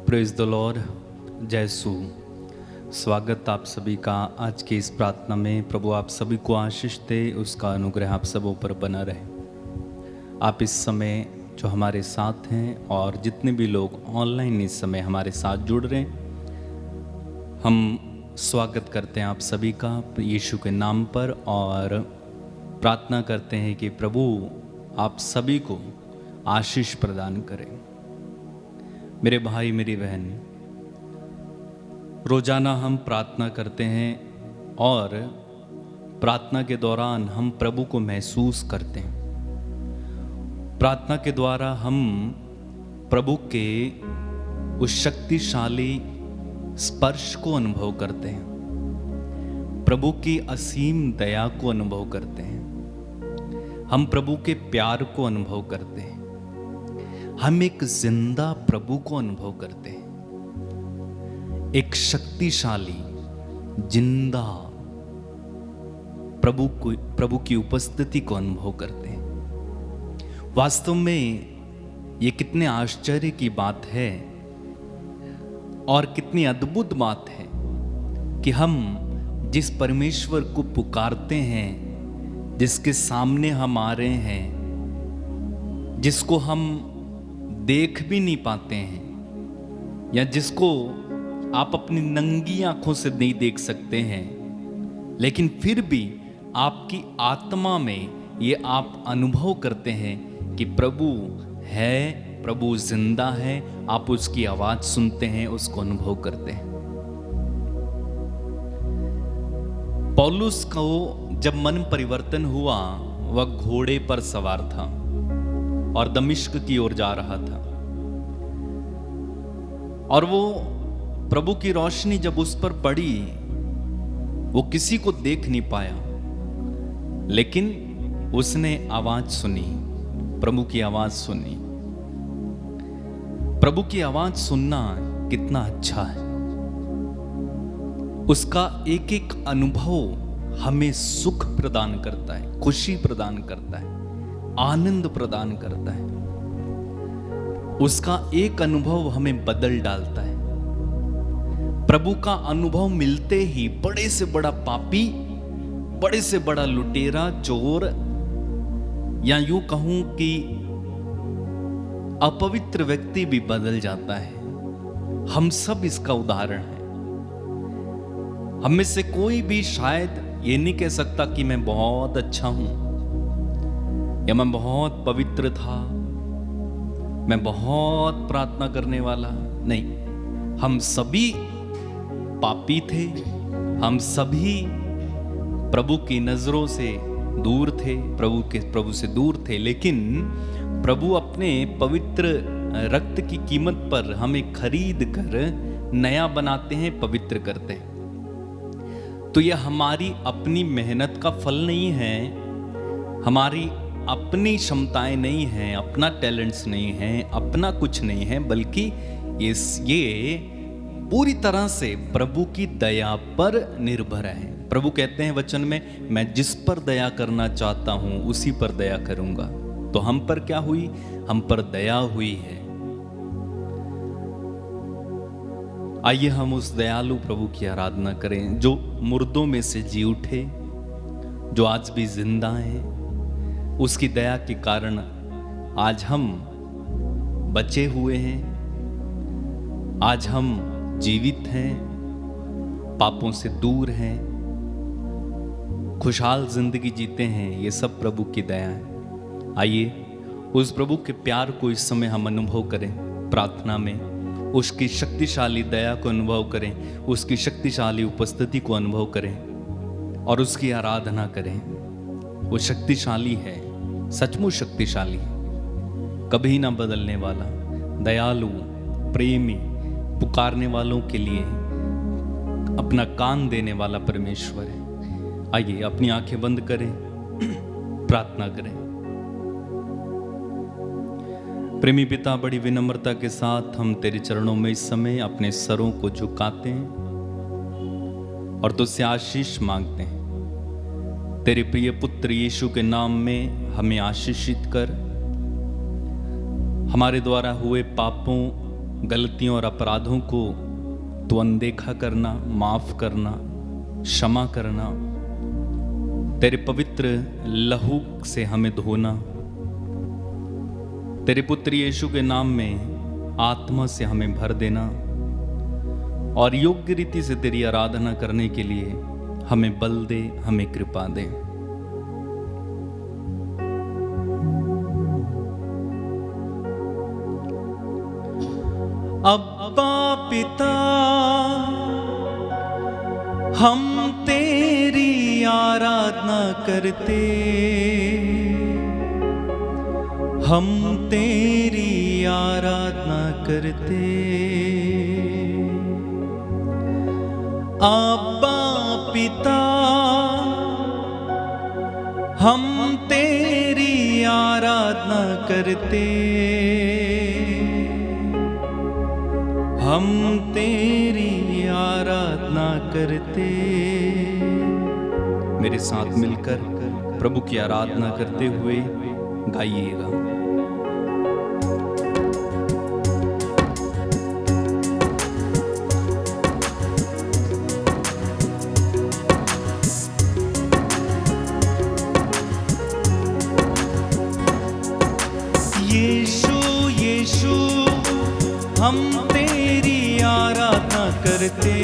Praise the Lord. जय सू। स्वागत आप सभी का आज के इस प्रार्थना में। प्रभु आप सभी को आशीष दे, उसका अनुग्रह आप सबों पर बना रहे। आप इस समय जो हमारे साथ हैं और जितने भी लोग ऑनलाइन इस समय हमारे साथ जुड़ रहे हैं, हम स्वागत करते हैं आप सभी का यीशु के नाम पर और प्रार्थना करते हैं कि प्रभु आप सभी को आशीष प्रदान करें। मेरे भाई मेरी बहन, रोजाना हम प्रार्थना करते हैं और प्रार्थना के दौरान हम प्रभु को महसूस करते हैं। प्रार्थना के द्वारा हम प्रभु के उस शक्तिशाली स्पर्श को अनुभव करते हैं, प्रभु की असीम दया को अनुभव करते हैं, हम प्रभु के प्यार को अनुभव करते हैं, हम एक जिंदा प्रभु को अनुभव करते हैं, एक शक्तिशाली जिंदा प्रभु की उपस्थिति को अनुभव करते हैं। वास्तव में ये कितने आश्चर्य की बात है और कितनी अद्भुत बात है कि हम जिस परमेश्वर को पुकारते हैं, जिसके सामने हम आ रहे हैं, जिसको हम देख भी नहीं पाते हैं या जिसको आप अपनी नंगी आंखों से नहीं देख सकते हैं, लेकिन फिर भी आपकी आत्मा में ये आप अनुभव करते हैं कि प्रभु है, प्रभु जिंदा है। आप उसकी आवाज सुनते हैं, उसको अनुभव करते हैं। पौलुस को जब मन परिवर्तन हुआ, वह घोड़े पर सवार था और दमिश्क की ओर जा रहा था और वो प्रभु की रोशनी जब उस पर पड़ी, वो किसी को देख नहीं पाया, लेकिन उसने आवाज सुनी, प्रभु की आवाज सुनी। प्रभु की आवाज सुनना कितना अच्छा है। उसका एक एक अनुभव हमें सुख प्रदान करता है, खुशी प्रदान करता है, आनंद प्रदान करता है। उसका एक अनुभव हमें बदल डालता है। प्रभु का अनुभव मिलते ही बड़े से बड़ा पापी, बड़े से बड़ा लुटेरा, चोर, या यूं कहूं कि अपवित्र व्यक्ति भी बदल जाता है। हम सब इसका उदाहरण है। हम में से कोई भी शायद ये नहीं कह सकता कि मैं बहुत अच्छा हूं या मैं बहुत पवित्र था, मैं बहुत प्रार्थना करने वाला। नहीं, हम सभी पापी थे, हम सभी प्रभु की नजरों से दूर थे, प्रभु से दूर थे, लेकिन प्रभु अपने पवित्र रक्त की कीमत पर हमें खरीद कर नया बनाते हैं, पवित्र करते हैं। तो यह हमारी अपनी मेहनत का फल नहीं है, हमारी अपनी क्षमताएं नहीं हैं, अपना टैलेंट्स नहीं है, अपना कुछ नहीं है, बल्कि ये पूरी तरह से प्रभु की दया पर निर्भर है। प्रभु कहते हैं वचन में, मैं जिस पर दया करना चाहता हूं उसी पर दया करूंगा। तो हम पर क्या हुई? हम पर दया हुई है। आइए हम उस दयालु प्रभु की आराधना करें जो मुर्दों में से जी उठे, जो आज भी जिंदा है। उसकी दया के कारण आज हम बचे हुए हैं, आज हम जीवित हैं, पापों से दूर हैं, खुशहाल जिंदगी जीते हैं। ये सब प्रभु की दया है। आइए उस प्रभु के प्यार को इस समय हम अनुभव करें प्रार्थना में, उसकी शक्तिशाली दया को अनुभव करें, उसकी शक्तिशाली उपस्थिति को अनुभव करें और उसकी आराधना करें। वो शक्तिशाली है, सचमुच शक्तिशाली है, कभी ना बदलने वाला, दयालु, प्रेमी, पुकारने वालों के लिए अपना कान देने वाला परमेश्वर है। आइए अपनी आंखें बंद करें, प्रार्थना करें। प्रेमी पिता, बड़ी विनम्रता के साथ हम तेरे चरणों में इस समय अपने सरों को झुकाते हैं और तुझसे आशीष मांगते हैं। तेरे प्रिय पुत्र यीशु के नाम में हमें आशीषित कर, हमारे द्वारा हुए पापों गलतियों और अपराधों को तो अनदेखा करना, माफ करना, क्षमा करना, तेरे पवित्र लहू से हमें धोना, तेरे पुत्र यीशु के नाम में आत्मा से हमें भर देना और योग्य रीति से तेरी आराधना करने के लिए हमें बल दे, हमें कृपा दे। अब्बा पिता, हम तेरी आराधना करते, हम तेरी आराधना करते। अब्बा पिता, हम तेरी आराधना करते, हम तेरी आराधना करते। मेरे साथ मिलकर प्रभु की आराधना करते हुए गाइएगा। यीशु यीशु हम तेरी आराधना करते,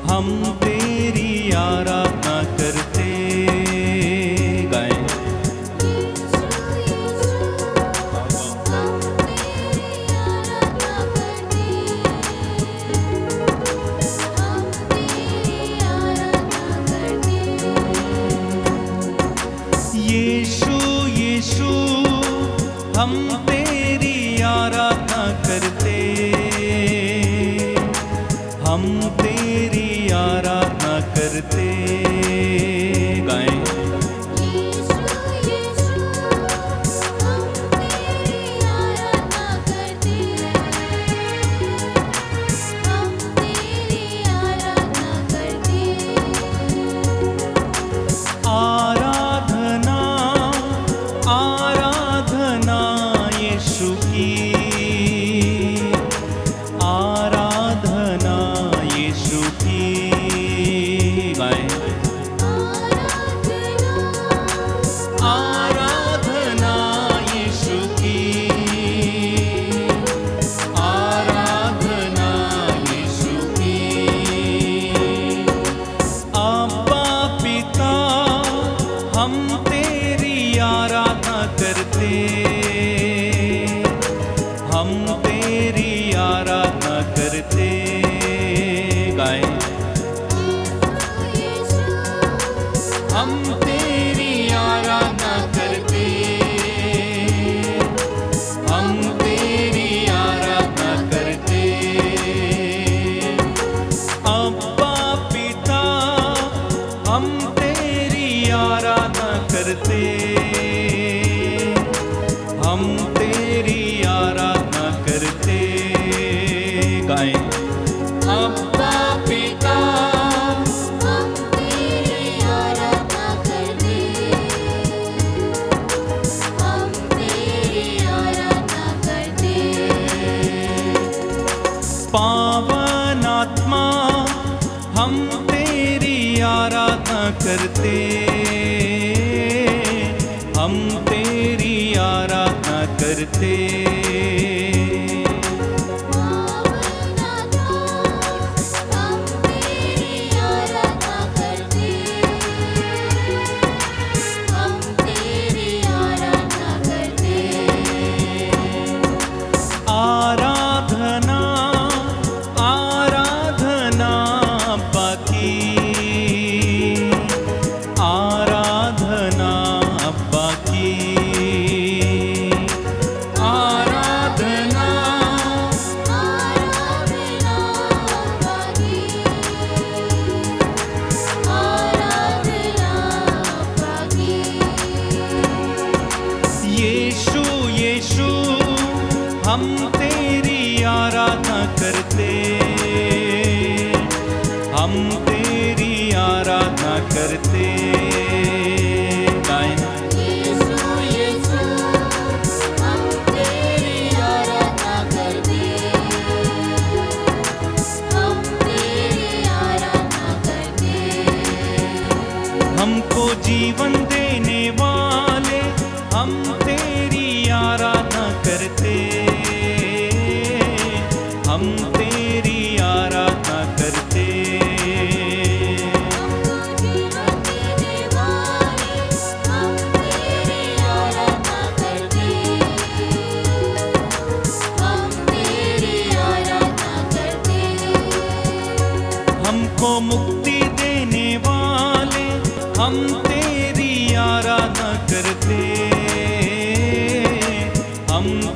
हम तेरी आराधना करते। गाएं। यीशु यीशु हम तेरी आराधना करते, हम तेरी आराधना करते। गाएं। आराधना आराधना यीशु की, आराधना यीशु की। गाएं। आराधना यीशु की, आराधना यीशु की। अब्बा पिता, हम तेरी आराधना करते, हम तेरी आराधना करते। गाएं। हम तेरी आराधना करते, हम तेरी आराधना करते। अब्बा पिता, हम तेरी आराधना करते, हम तेरी आराधना करते। गाएं। अब्बा पिता, हम तेरी आराधना करते, हम तेरी आराधना करते। पावन आत्मा, हम तेरी आराधना करते, हम तेरी आराधना करते। हम तेरी आराधना करते, हम तेरी आराधना करते। आराधना आराधना बाकी, आराधना बाकी। आराधना आराधना बाकी, आराधना बाकी। यीशु यीशु हम तेरी आराधना करते, हम तेरी आराधना करते। गाएं। यीशु यीशु हम तेरी आराधना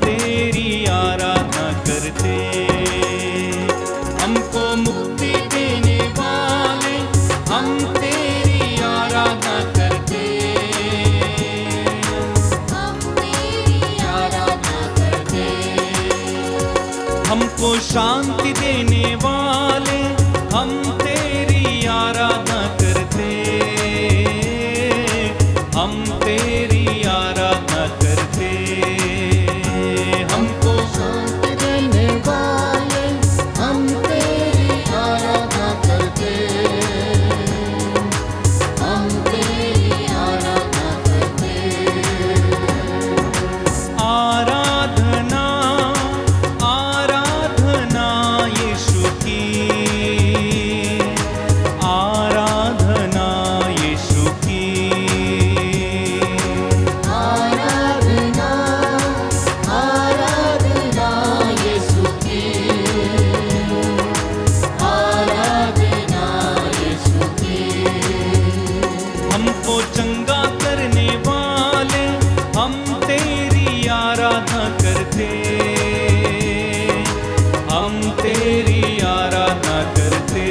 तेरी आराधना करते। हमको मुक्ति देने वाले हम तेरी आराधना करते। हम तेरी आराधना करते। हमको शांति देने वाले हम तेरी आराधना करते। हम तेरी आराधना करते। हमको शांति देने वाले हम तेरी आराधना करते। हम तेरी आराधना करते। आराधना आराधना यीशु की। आराधना यीशु की। आराधना आराधना यीशु की। आराधना यीशु की। हमको चंगा करने वाले हम तेरी आराधना करते। हम तेरी आराधना करते।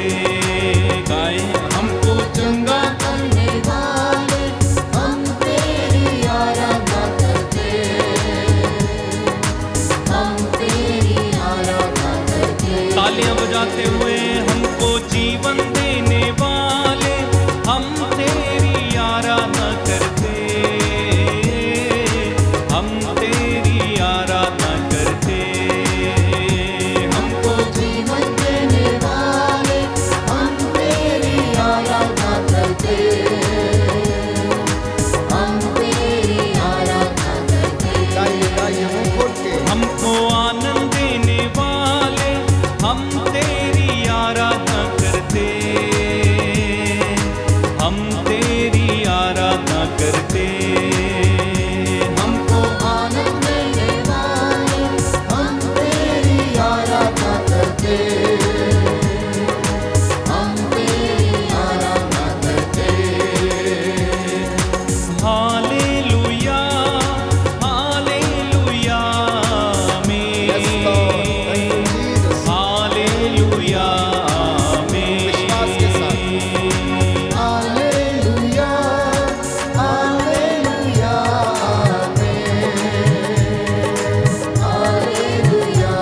गाए हमको चंगा करने वाले हम तेरी आराधना करते। हम तेरी आराधना करते। तालियां बजाते हुए हमको जीवन देने वाले हम तेरी आराधना करते। हम तेरी आराधना करते। हमको जीवन देने वाले हम तेरी आराधना करते। हम तेरी आराधना करते। गाइए मुंह खोल के। हमको आनंद देने वाले हम तेरी आराधना करते। हम तेरी आराधना करते। हमको आनंद देने वाले हम तेरी आराधना करते। हम तेरी आराधना करते। Hallelujah hallelujah Yes, Lord. Thank you, Jesus. Hallelujah विश्वास के साथ। हालेलुया हालेलुया आमीन। हालेलुया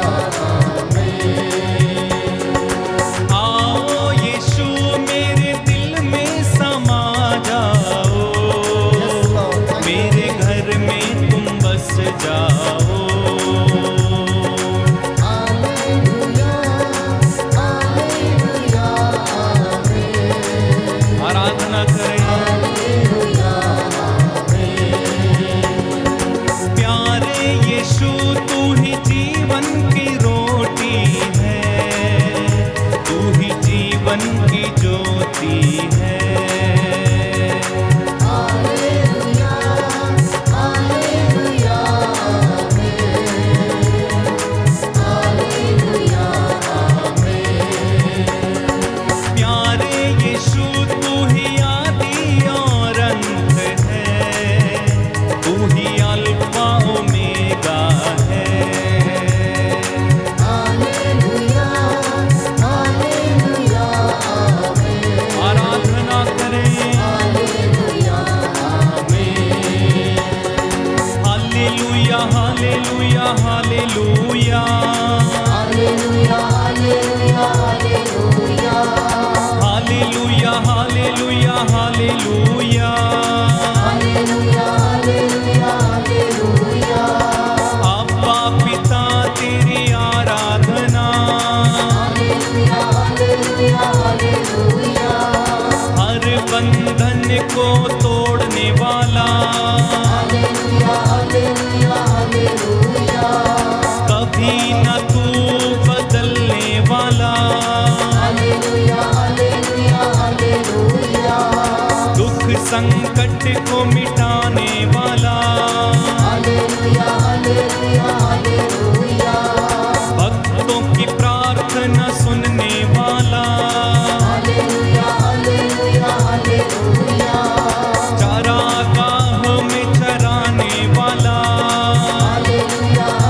आमीन। आओ यीशु मेरे दिल में समा जाओ। Yes, Lord. Thank you. मेरे घर में तुम बस जाओ। हालेलुया हालेलुया आमीन। आराधना करें। हालेलुया प्यारे यीशु तू ही जीवन की रोटी है। तू ही जीवन की ज्योति है। हालेलुया हालेलुया आमीन। हालेलुया आमीन। प्यारे यीशु तू ही आदि और अंत है। तू ही अल्फा ओमेगा है। हालेलुया हालेलुया आमीन। आराधना करें। हालेलुया आमीन। Hallelujah hallelujah hallelujah. Hallelujah hallelujah hallelujah. Hallelujah hallelujah hallelujah. Hallelujah hallelujah hallelujah. अब्बा पिता तेरी आराधना। Hallelujah hallelujah hallelujah. हर बंधन को तोड़ने वाला। Hallelujah hallelujah hallelujah. कभी न तू बदलने वाला। Hallelujah hallelujah hallelujah. दुख संकट को मिटाने वाला। Hallelujah hallelujah hallelujah. भक्तों की प्रार्थना सुनने वाला। Hallelujah hallelujah hallelujah. चारागाह में चराने वाला। हालेलुया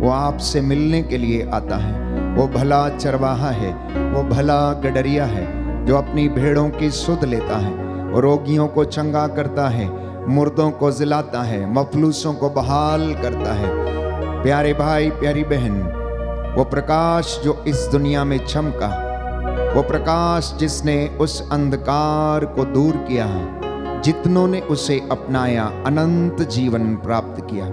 वो आपसे मिलने के लिए आता है। वो भला चरवाहा है, वो भला गडरिया है जो अपनी भेड़ों की सुध लेता है। वो रोगियों को चंगा करता है, मुर्दों को जिलाता है, मफलूसों को बहाल करता है। प्यारे भाई प्यारी बहन, वो प्रकाश जो इस दुनिया में चमका, वो प्रकाश जिसने उस अंधकार को दूर किया, जितनों ने उसे अपनाया अनंत जीवन प्राप्त किया।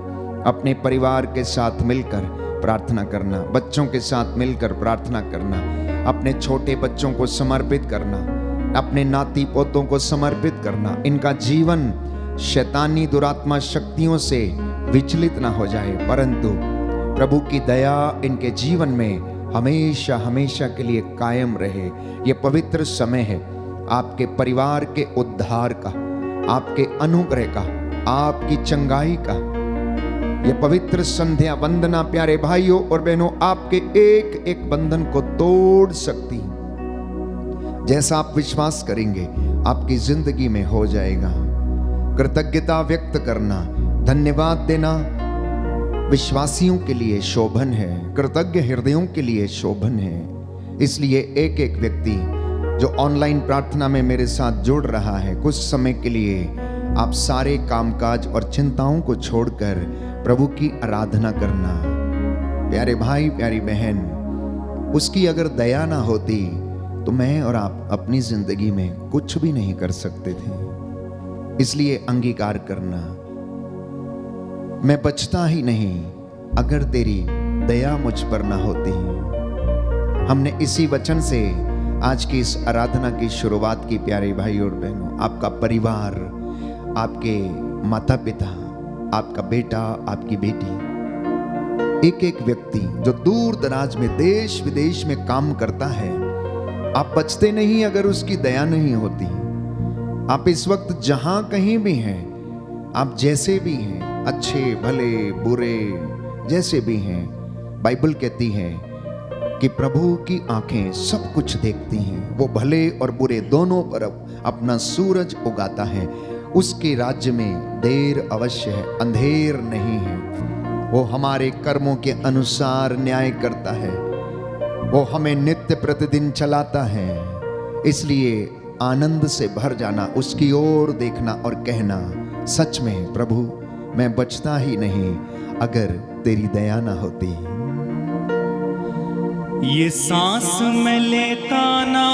अपने परिवार के साथ मिलकर प्रार्थना करना, बच्चों के साथ मिलकर प्रार्थना करना, अपने छोटे बच्चों को समर्पित करना, अपने नाती पोतों को समर्पित करना। इनका जीवन शैतानी दुरात्मा शक्तियों से विचलित ना हो जाए, परंतु प्रभु की दया इनके जीवन में हमेशा हमेशा के लिए कायम रहे। ये पवित्र समय है आपके परिवार के उद्धार का, आपके अनुग्रह का, आपकी चंगाई का। ये पवित्र संध्या वंदना प्यारे भाइयों और बहनों आपके एक एक बंधन को तोड़ सकती। जैसा आप विश्वास करेंगे आपकी जिंदगी में हो जाएगा। कृतज्ञता व्यक्त करना, धन्यवाद देना विश्वासियों के लिए शोभन है, कृतज्ञ हृदयों के लिए शोभन है। इसलिए एक एक व्यक्ति जो ऑनलाइन प्रार्थना में मेरे साथ जुड़ रहा है, कुछ समय के लिए आप सारे कामकाज और चिंताओं को छोड़कर प्रभु की आराधना करना। प्यारे भाई प्यारी बहन, उसकी अगर दया ना होती तो मैं और आप अपनी जिंदगी में कुछ भी नहीं कर सकते थे। इसलिए अंगीकार करना, मैं बचता ही नहीं अगर तेरी दया मुझ पर ना होती। हमने इसी वचन से आज की इस आराधना की शुरुआत की। प्यारे भाई और बहनों, आपका परिवार, आपके माता पिता, आपका बेटा, आपकी बेटी, एक एक व्यक्ति जो दूर दराज में देश विदेश में काम करता है, आप बचते नहीं अगर उसकी दया नहीं होती। आप इस वक्त जहां कहीं भी हैं, आप जैसे भी हैं, अच्छे भले बुरे जैसे भी हैं, बाइबल कहती है कि प्रभु की आंखें सब कुछ देखती हैं। वो भले और बुरे दोनों तरफ अपना सूरज उगाता है। उसके राज्य में देर अवश्य है, अंधेर नहीं है। वो हमारे कर्मों के अनुसार न्याय करता है। वो हमें नित्य प्रतिदिन चलाता है। इसलिए आनंद से भर जाना, उसकी ओर देखना और कहना, सच में प्रभु मैं बचता ही नहीं अगर तेरी दया ना होती। ये सांस मैं लेता ना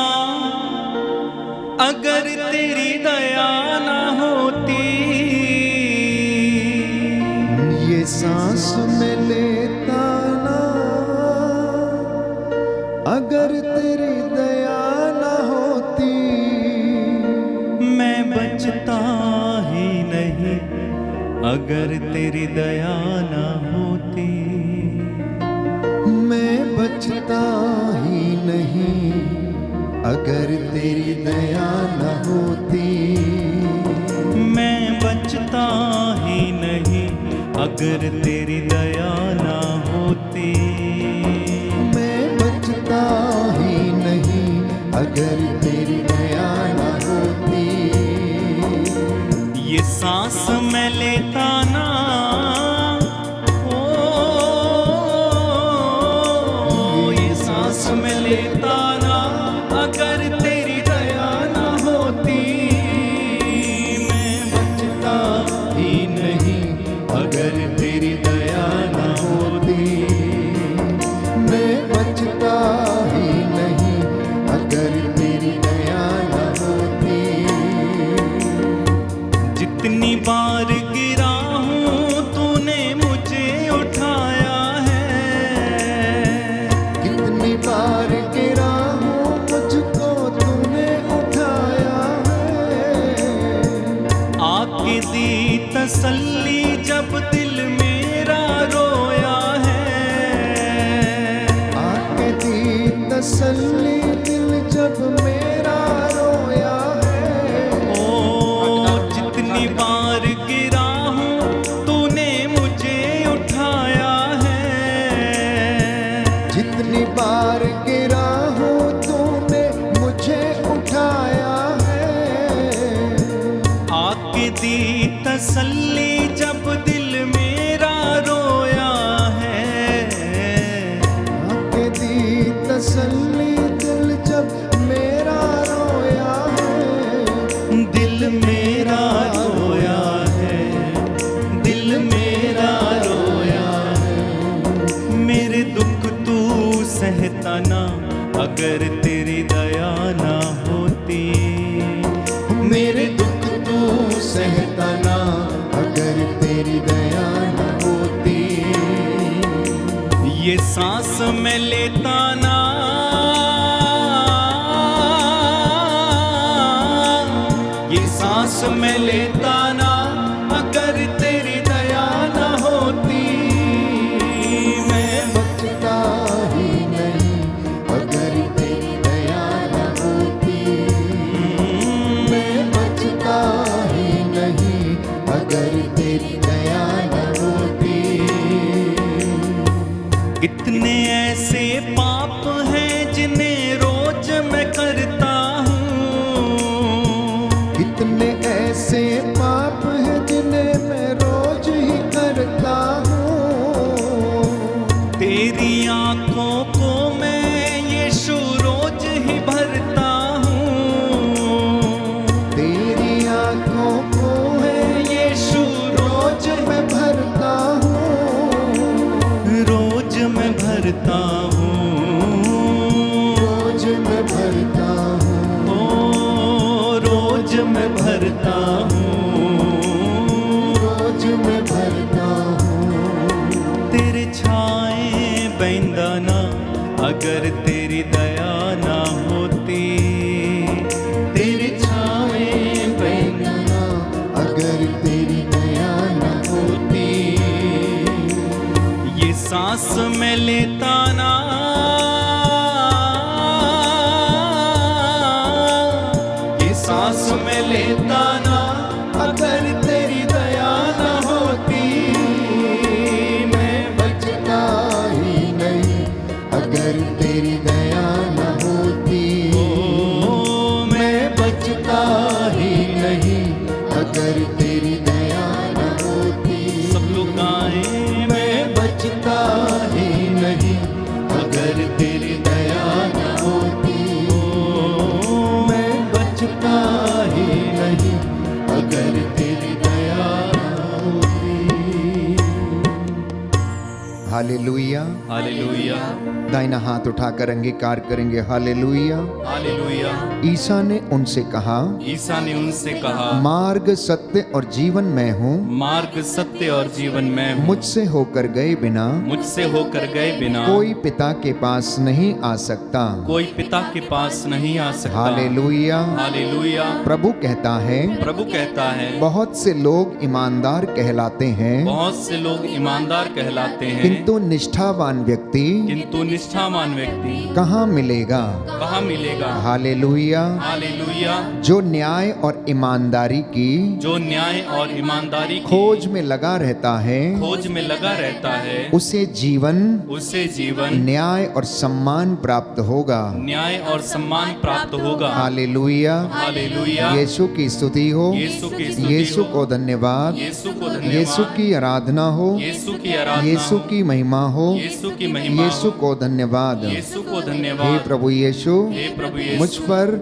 अगर तेरी दया ना होती। ये सांस मैं लेता ना अगर तेरी दया ना होती। मैं बचता ही नहीं अगर तेरी दया ना होती। मैं बचता ही नहीं अगर तेरी दया न होती। मैं बचता ही नहीं अगर तेरी दया ना होती। मैं बचता ही नहीं अगर तेरी दया न होती। ये सांस मैं लेता ना, ये सांस मैं लेता ना अगर तेरी दया ना होती। मैं बचता ही नहीं अगर तेरी दया ना होती। मैं बचता ही नहीं अगर तेरी दया न होती। जितनी बार गिरा हूँ तूने मुझे उठाया है। कितनी बार गिरा हूँ मुझको तूने उठाया है। आके दी तसल्ली जब दिल मेरा रोया है। आके दी तसल्ली दिल जब मेरा रोया है। ओ जितनी बार गिरा हूँ तूने मुझे उठाया है। जितनी बार गिरा हूँ तूने मुझे उठाया है। आके दी तसल्ली जब दिल मेरा रोया है। तसल्ली दिल जब मेरा रोया है, दिल मेरा रोया है, दिल मेरा रोया है। मेरे दुख तू सहता ना, अगर तेरी दया ना होती। मेरे दुख तू सहता ना, अगर तेरी दया न होती। ये सांस मैं लेता ना, ये सांस मैं लेता ना, अगर तेरी दया ना होती। मैं बचता ही नहीं, अगर तेरी दया न होती। मैं बचता ही नहीं, अगर तेरी दया न होती। कितने ऐसे पाप हैं जिन्हें रोज मैं करता हूँ। कितने ऐसे पाप हैं जिन्हें मैं रोज ही करता हूँ। तेरी आंखों को मैं यीशु रोज ही भरता हूँ। तेरी आंखों को मैं यीशु रोज मैं भरता हूँ। रोज मैं भरता हूँ। रोज मैं भरता हूँ। ओ रोज मैं भरता हूँ। रोज मैं भरता हूँ। तेरे छाए बंदा ना, अगर तेरी दया ना होती। तेरे छाए बंदा ना, अगर तेरी दया न होती। ये सांस मैं लेता ना, ये सांस मैं लेता ना, अगर तेरी दया ना होती। मैं बचता ही नहीं, अगर तेरी दया न होती। ओ मैं बचता ही नहीं, अगर तेरी दया न होती। सब लोग गाएं। मैं बचता ही नहीं, अगर तेरी दया न होती। मैं बचता ही नहीं, अगर तेरी दया न होती। हालेलुया। हालेलुया, दाहिना हाथ उठाकर अंगीकार करेंगे, हालेलुया। हालेलुया। ईसा ने उनसे कहा, ईसा ने उनसे कहा, मार्ग सत्य और जीवन मैं हूँ, मार्ग सत्य और जीवन मैं हूँ। मुझसे होकर गए बिना मुझसे होकर गए बिना कोई पिता के पास नहीं आ सकता। कोई पिता के पास नहीं आ सकता। हालेलुया। हालेलुया। प्रभु कहता है, प्रभु कहता है, बहुत से लोग ईमानदार कहलाते हैं, बहुत से लोग ईमानदार कहलाते हैं, किंतु निष्ठावान व्यक्ति किंतु निष्ठावान व्यक्ति कहाँ मिलेगा। कहाँ मिलेगा। हालेलुया। हालेलुया। जो न्याय और ईमानदारी की जो न्याय और ईमानदारी की खोज में लगा रहता है, खोज में लगा रहता है, उसे जीवन, उसे जीवन, न्याय और सम्मान प्राप्त होगा। न्याय और सम्मान प्राप्त होगा। हालेलुया। हालेलुया। यीशु की स्तुति हो, यीशु की स्तुति यीशु हो, को धन्यवाद, यीशु को धन्यवाद, यीशु की आराधना हो, यीशु की आराधना, यीशु की महिमा हो, यीशु की महिमा, यीशु को धन्यवाद। यीशु को हे धन्यवाद। प्रभु यीशु, हे प्रभु यीशु, मुझ पर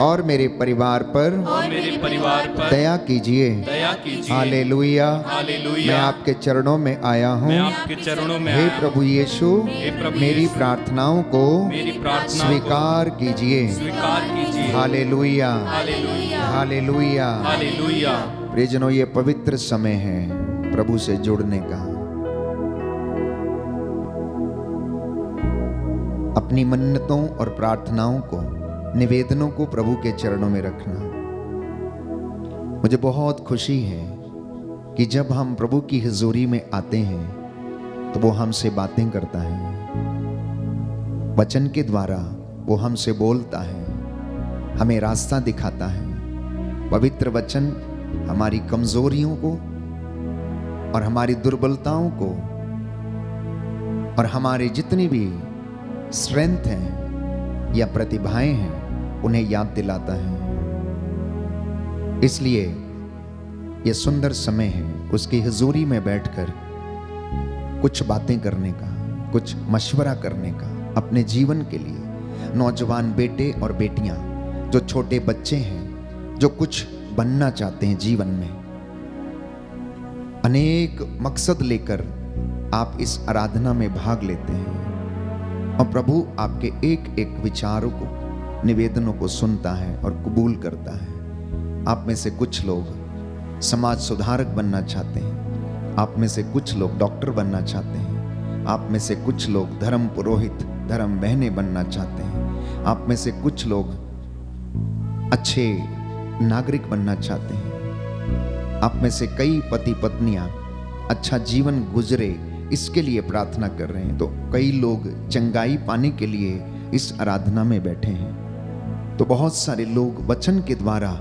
और मेरे परिवार पर और मेरे परिवार पर दया कीजिए। दया कीजिए। हालेलुया। हालेलुया। मैं आपके चरणों में आया हूँ। मैं आपके चरणों में हे आया हूँ। प्रभु यीशु, हे प्रभु मेरी यीशु, प्रार्थनाओं को मेरी प्रार्थना स्वीकार कीजिए। स्वीकार कीजिए। हालेलुया। हालेलुया। हालेलुया। हालेलुया। प्रियजनों, ये पवित्र समय है प्रभु से जुड़ने का। अपनी मन्नतों और प्रार्थनाओं को, निवेदनों को प्रभु के चरणों में रखना। मुझे बहुत खुशी है कि जब हम प्रभु की हुजूरी में आते हैं तो वो हमसे बातें करता है, वचन के द्वारा वो हमसे बोलता है, हमें रास्ता दिखाता है। पवित्र वचन हमारी कमजोरियों को और हमारी दुर्बलताओं को और हमारे जितनी भी स्ट्रेंथ हैं या प्रतिभाएं हैं उन्हें याद दिलाता है। इसलिए यह सुंदर समय है उसकी हुजूरी में बैठकर कुछ बातें करने का, कुछ मशवरा करने का। अपने जीवन के लिए। नौजवान बेटे और बेटियां, जो छोटे बच्चे हैं, जो कुछ बनना चाहते हैं जीवन में, अनेक मकसद लेकर आप इस आराधना में भाग लेते हैं और प्रभु आपके एक एक विचारों को, निवेदनों को सुनता है और कबूल करता है। आप में से कुछ लोग समाज सुधारक बनना चाहते हैं, आप में से कुछ लोग डॉक्टर बनना चाहते हैं, आप में से कुछ लोग धर्म पुरोहित, धर्म बहने बनना चाहते हैं, आप में से कुछ लोग अच्छे नागरिक बनना चाहते हैं, आप में से कई पति पत्नियां अच्छा जीवन गुजरे इसके लिए प्रार्थना कर रहे हैं, तो कई लोग चंगाई पाने के लिए इस आराधना में बैठे हैं, तो बहुत सारे लोग वचन के द्वारा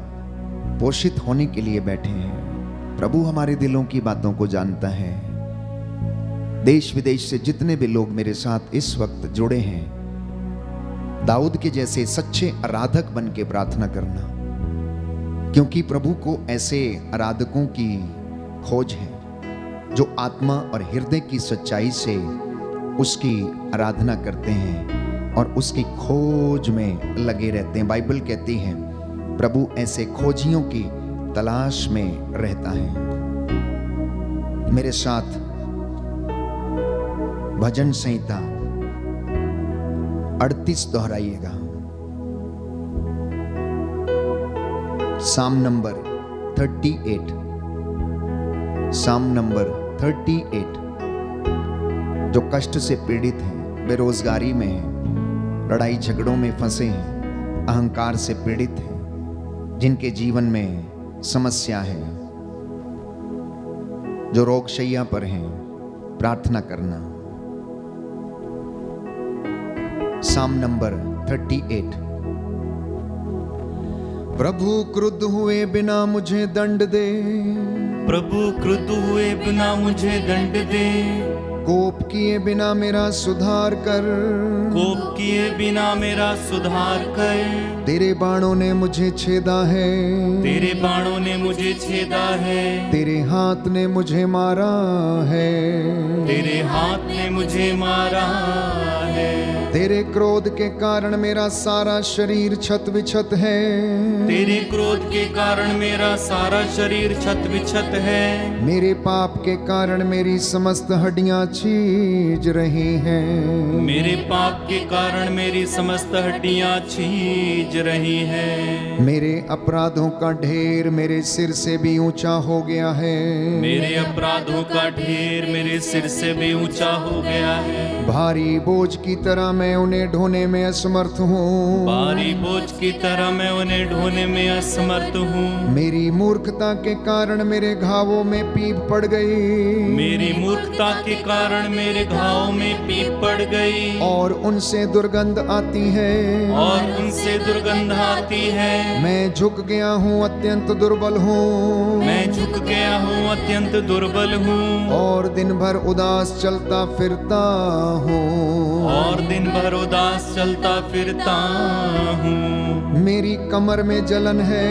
पोषित होने के लिए बैठे हैं। प्रभु हमारे दिलों की बातों को जानता है। देश विदेश से जितने भी लोग मेरे साथ इस वक्त जुड़े हैं, दाऊद के जैसे सच्चे आराधक बन के प्रार्थना करना, क्योंकि प्रभु को ऐसे आराधकों की खोज है जो आत्मा और हृदय की सच्चाई से उसकी आराधना करते हैं और उसकी खोज में लगे रहते हैं। बाइबल कहती है प्रभु ऐसे खोजियों की तलाश में रहता है। मेरे साथ भजन संहिता 38 दोहराइएगा। साम नंबर 38, साम नंबर 38। जो कष्ट से पीड़ित हैं, बेरोजगारी में हैं, लड़ाई झगड़ों में फंसे हैं, अहंकार से पीड़ित हैं, जिनके जीवन में समस्या है, जो रोगशैया पर हैं, प्रार्थना करना। साम नंबर 38। प्रभु क्रुद्ध हुए बिना मुझे दंड दे, प्रभु क्रुद्ध हुए बिना मुझे दंड दे, कोप किए बिना मेरा सुधार कर, कोप किए बिना मेरा सुधार कर। तेरे बाणों ने मुझे छेदा है, तेरे बाणों ने मुझे छेदा है, तेरे हाथ ने मुझे मारा है, तेरे हाथ ने मुझे मारा है। तेरे क्रोध के कारण मेरा सारा शरीर छत विछत है, तेरे क्रोध के कारण मेरा सारा शरीर छत विछत है। मेरे पाप के कारण मेरी समस्त हड्डियां छीज रही हैं, मेरे पाप के कारण मेरी समस्त हड्डियां छीज रही हैं। मेरे अपराधों का ढेर मेरे सिर से भी ऊंचा हो गया है, मेरे अपराधों का ढेर मेरे सिर से भी ऊंचा हो गया है। भारी बोझ की तरह मैं उन्हें ढोने में असमर्थ हूँ, भारी बोझ की तरह मैं उन्हें ढोने में असमर्थ हूँ। मेरी मूर्खता के कारण मेरे घावों में पीप पड़ गई, मेरी मूर्खता के कारण मेरे घावों में पीप पड़ गई, और उनसे दुर्गंध आती है, और उनसे दुर्गंध आती है। मैं झुक गया हूँ, अत्यंत दुर्बल हूँ, मैं झुक गया हूँ, अत्यंत दुर्बल हूँ, और दिन भर उदास चलता फिरता हूँ, और दिन भर उदास चलता फिरता हूँ। मेरी कमर में जलन है,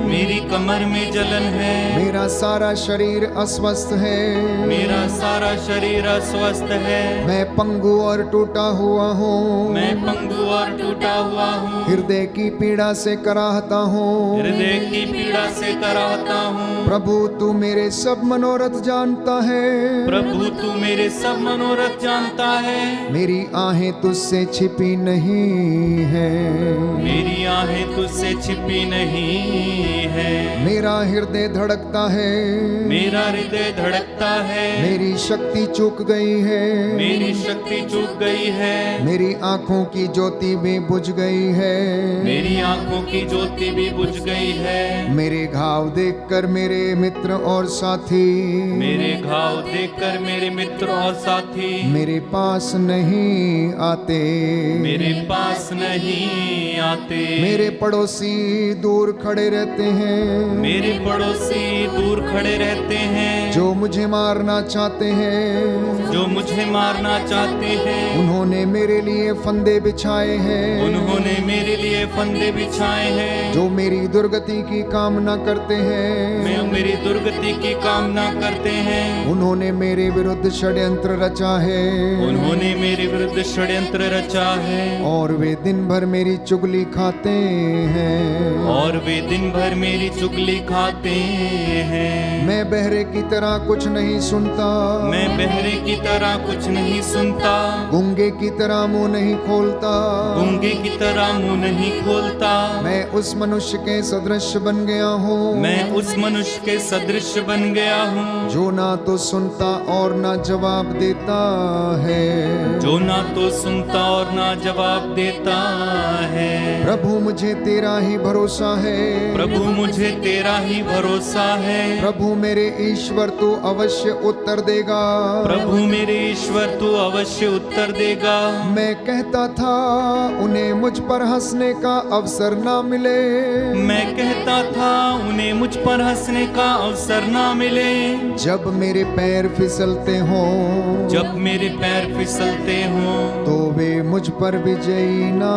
मेरी कमर में जलन है, मेरा सारा शरीर अस्वस्थ है, मेरा सारा शरीर अस्वस्थ है। मैं पंगु और टूटा हुआ हूँ, मैं पंगु और टूटा हुआ हूँ, हृदय की पीड़ा से कराहता हूँ। हृदय की पीड़ा से कराहता हूँ। प्रभु तू मेरे सब मनोरथ जानता है, प्रभु तू मेरे सब मनोरथ जानता है। मेरी आहें तुझसे छिपी नहीं है, मेरी आहें तुझसे छिपी नहीं है। मेरा हृदय धड़कता है, मेरा हृदय धड़कता है, मेरी शक्ति चूक गई है, मेरी शक्ति चूक गई है, मेरी आंखों की ज्योति भी बुझ गई है, मेरी आंखों की ज्योति भी बुझ गई है। मेरे घाव देखकर मेरे मित्र और साथी, मेरे घाव देखकर मेरे मित्र और साथी मेरे पास नहीं आते, मेरे पास नहीं आते। मेरे पड़ोसी दूर खड़े रहते हैं, मेरे पड़ोसी दूर खड़े रहते हैं, जो मुझे मारना चाहते हैं। जो मुझे मारना चाहते हैं। उन्होंने मेरे लिए फंदे बिछाए हैं, उन्होंने मेरे लिए फंदे बिछाए हैं। जो मेरी दुर्गति की कामना करते हैं। मैं मेरी दुर्गति की कामना करते हैं। उन्होंने मेरे विरुद्ध षड्यंत्र रचा है, उन्होंने मेरे विरुद्ध षड्यंत्र रचा है। और वे दिन भर मेरी चुगली खाते हैं। और वे दिन भर मेरी चुगली खाते हैं। मैं बहरे की तरह कुछ नहीं सुनता, मैं बहरे की तरह कुछ नहीं सुनता, गूंगे की तरह मुंह नहीं खोलता। गूंगे की तरह मुंह नहीं खोलता। मैं उस मनुष्य के सदृश बन गया हूँ, मैं उस मनुष्य के सदृश बन गया हूँ, जो ना तो सुनता और ना जवाब देता है। जो ना तो सुनता और ना जवाब देता है। प्रभु मुझे तेरा ही भरोसा है, प्रभु मुझे तेरा ही भरोसा है। प्रभु मेरे ईश्वर तू अवश्य उत्तर देगा। प्रभु मेरे ईश्वर तू अवश्य उत्तर देगा। मैं कहता था उन्हें मुझ पर हंसने का अवसर ना मिले, मैं कहता था उन्हें मुझ पर हंसने का अवसर ना मिले। जब मेरे पैर फिसलते हों, जब मेरे पैर फिसलते हों, तो वे मुझ पर विजयी ना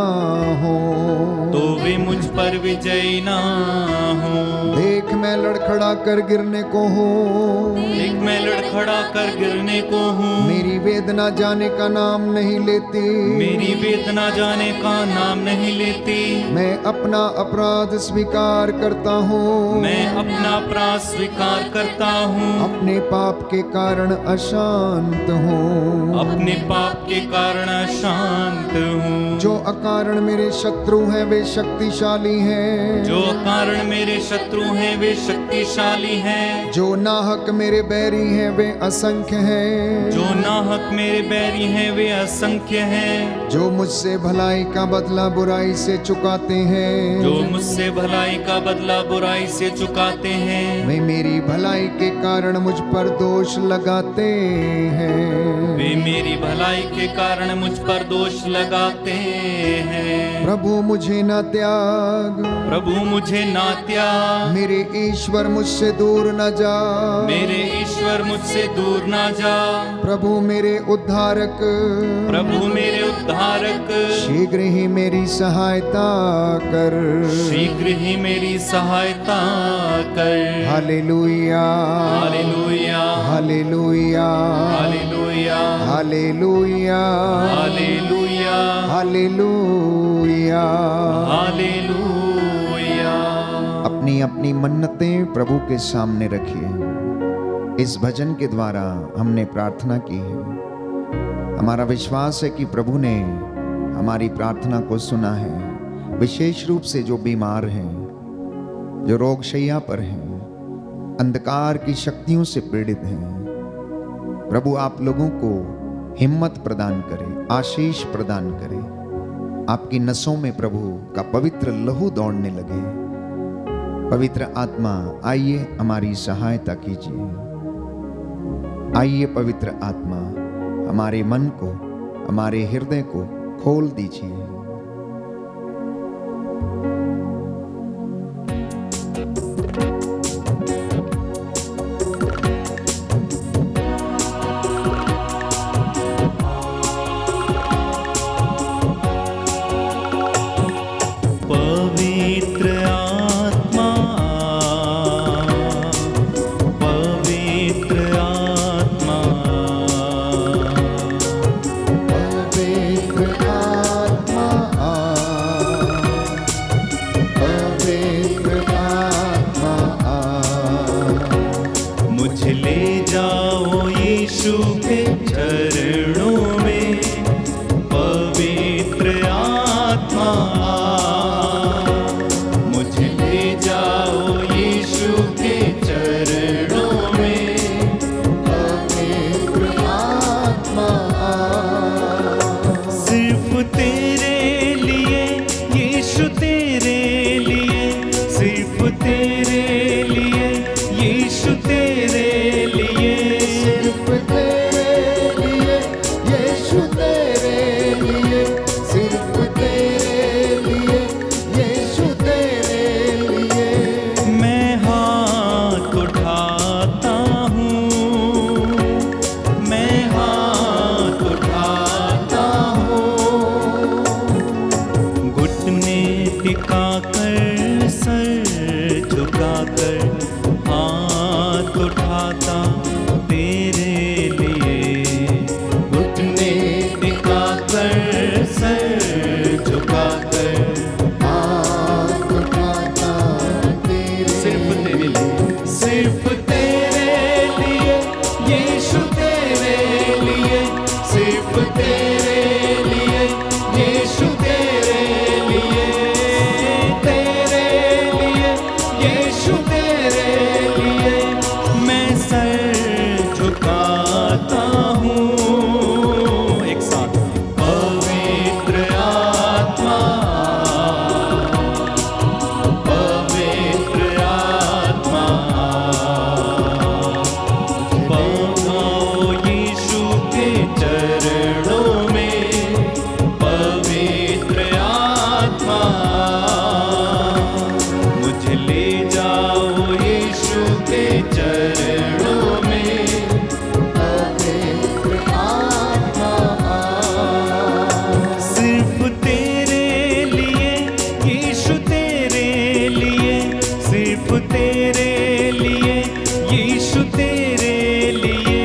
हो। तो वे मुझ पर विजयी ना हो। देख मैं लड़खड़ा कर गिरने को हूँ, देख मैं लड़खड़ा कर गिरने को हूँ। मेरी वेदना जाने का नाम नहीं लेती, मेरी वेदना जाने का नाम नहीं लेती। मैं अपना अपराध स्वीकार करता हूँ, मैं अपना अपराध स्वीकार करता हूँ। अपने पाप के कारण अशांत हूँ, अपने पाप के कारण अशांत हूँ। जो अकारण मेरे शत्रु हैं वे शक्तिशाली हैं, जो कारण मेरे शत्रु हैं वे शक्तिशाली हैं। जो नाहक मेरे बैरी हैं वे असंख्य हैं, जो नाहक मेरे बैरी हैं वे असंख्य हैं। जो मुझसे भलाई का बदला बुराई से चुकाते हैं, जो मुझसे भलाई का बदला बुराई से चुकाते हैं। वे मेरी भलाई के कारण मुझ पर दोष लगाते हैं। वे मेरी भलाई के कारण मुझ पर दोष लगाते हैं। प्रभु मुझे न त्याग, प्रभु मुझे ना त्याग, मेरे ईश्वर मुझसे दूर न जा। मेरे ईश्वर मुझसे दूर ना जा। प्रभु मेरे उद्धारक, प्रभु मेरे उद्धारक, शीघ्र ही मेरी सहायता कर। शीघ्र ही मेरी सहायता कर। Hallelujah, hallelujah, hallelujah, hallelujah, hallelujah, hallelujah, hallelujah. Hallelujah. अपनी अपनी मन्नतें प्रभु के सामने रखिए। इस भजन के द्वारा हमने प्रार्थना की है। हमारा विश्वास है कि प्रभु ने हमारी प्रार्थना को सुना है। विशेष रूप से जो बीमार हैं, जो रोगशैया पर हैं, अंधकार की शक्तियों से पीड़ित हैं, प्रभु आप लोगों को हिम्मत प्रदान करे, आशीष प्रदान करे। आपकी नसों में प्रभु का पवित्र लहू दौड़ने लगे। पवित्र आत्मा आइए हमारी सहायता कीजिए। आइए पवित्र आत्मा हमारे मन को, हमारे हृदय को खोल दीजिए। पवित्र आत्मा, पवित्र आत्मा, पवित्र आत्मा, टिकाकर सर झुकाकर हाथ उठाता तेरे लिए, घुटने टिकाकर सर झुकाकर हाथ उठाता तेरे सिर्फ तेरे लिए, सिर्फ तेरे लिए यीशु तेरे लिए, सिर्फ तेरे लिए यीशु तेरे लिए, तेरे लिए यीशु तेरे लिए मैं सर झुकाता हूँ। एक साथ पवित्र आत्मा, पवित्र आत्मा बहाओ यीशु के चरणों में, पवित्र आत्मा मुझे ले जाओ यीशु के चरणों में, पवित्र आत्मा सिर्फ तेरे लिए यीशु तेरे लिए, सिर्फ तेरे लिए यीशु तेरे लिए,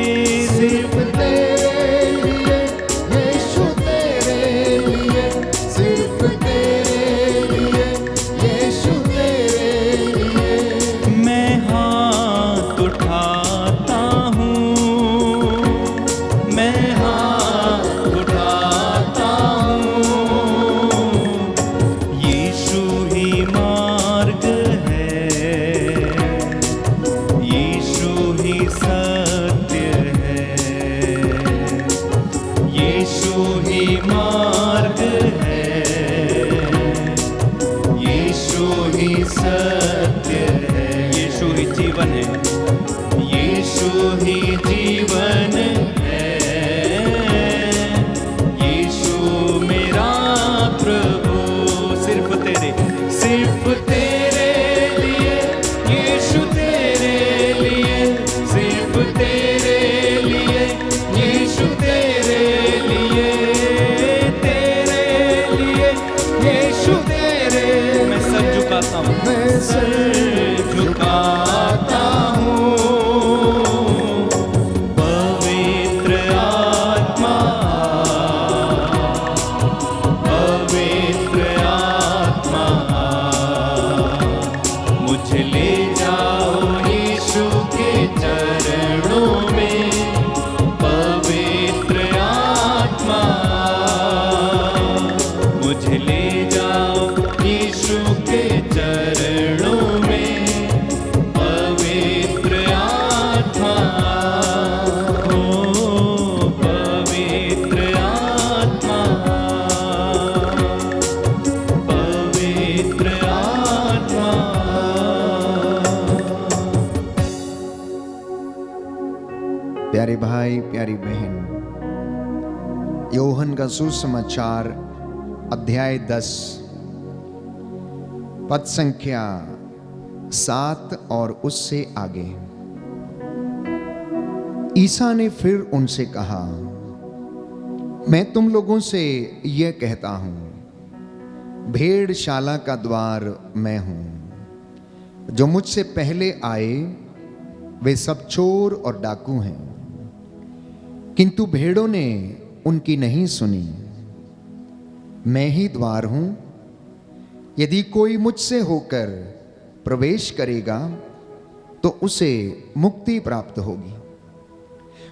सिर्फ तेरे लिए यीशु तेरे लिए, सिर्फ तेरे लिए यीशु तेरे लिए मैं हाथ उठाता हूँ, मैं हाथ उठाता हूँ। यीशु ही मार्ग है, यीशु ही सत्य है, यीशु ही मार्ग है, यीशु ही सत्य है, यीशु ही जीवन है, यीशु ही जीवन है, यीशु मेरा प्रभु। सिर्फ तेरे लिए यीशु तेरे लिए, सिर्फ तेरे लिए यीशु तेरे लिए, तेरे लिए यीशु तेरे, मैं सर झुकाता हूँ, मैं सर झुकाता हूँ। पवित्र आत्मा, पवित्र आत्मा मुझे ले जाओ यीशु के चरणों में, पवित्र आत्मा मुझे ले जाओ यीशु के चरणों में, पवित्र आत्मा हो, पवित्र आत्मा, पवित्र आत्मा। प्यारे भाई प्यारी बहन, योहन का सुसमाचार अध्याय 10 पद संख्या 7 और उससे आगे। ईसा ने फिर उनसे कहा, मैं तुम लोगों से यह कहता हूं, भेड़शाला का द्वार मैं हूं। जो मुझसे पहले आए वे सब चोर और डाकू हैं, किंतु भेड़ों ने उनकी नहीं सुनी। मैं ही द्वार हूं, यदि कोई मुझसे होकर प्रवेश करेगा तो उसे मुक्ति प्राप्त होगी।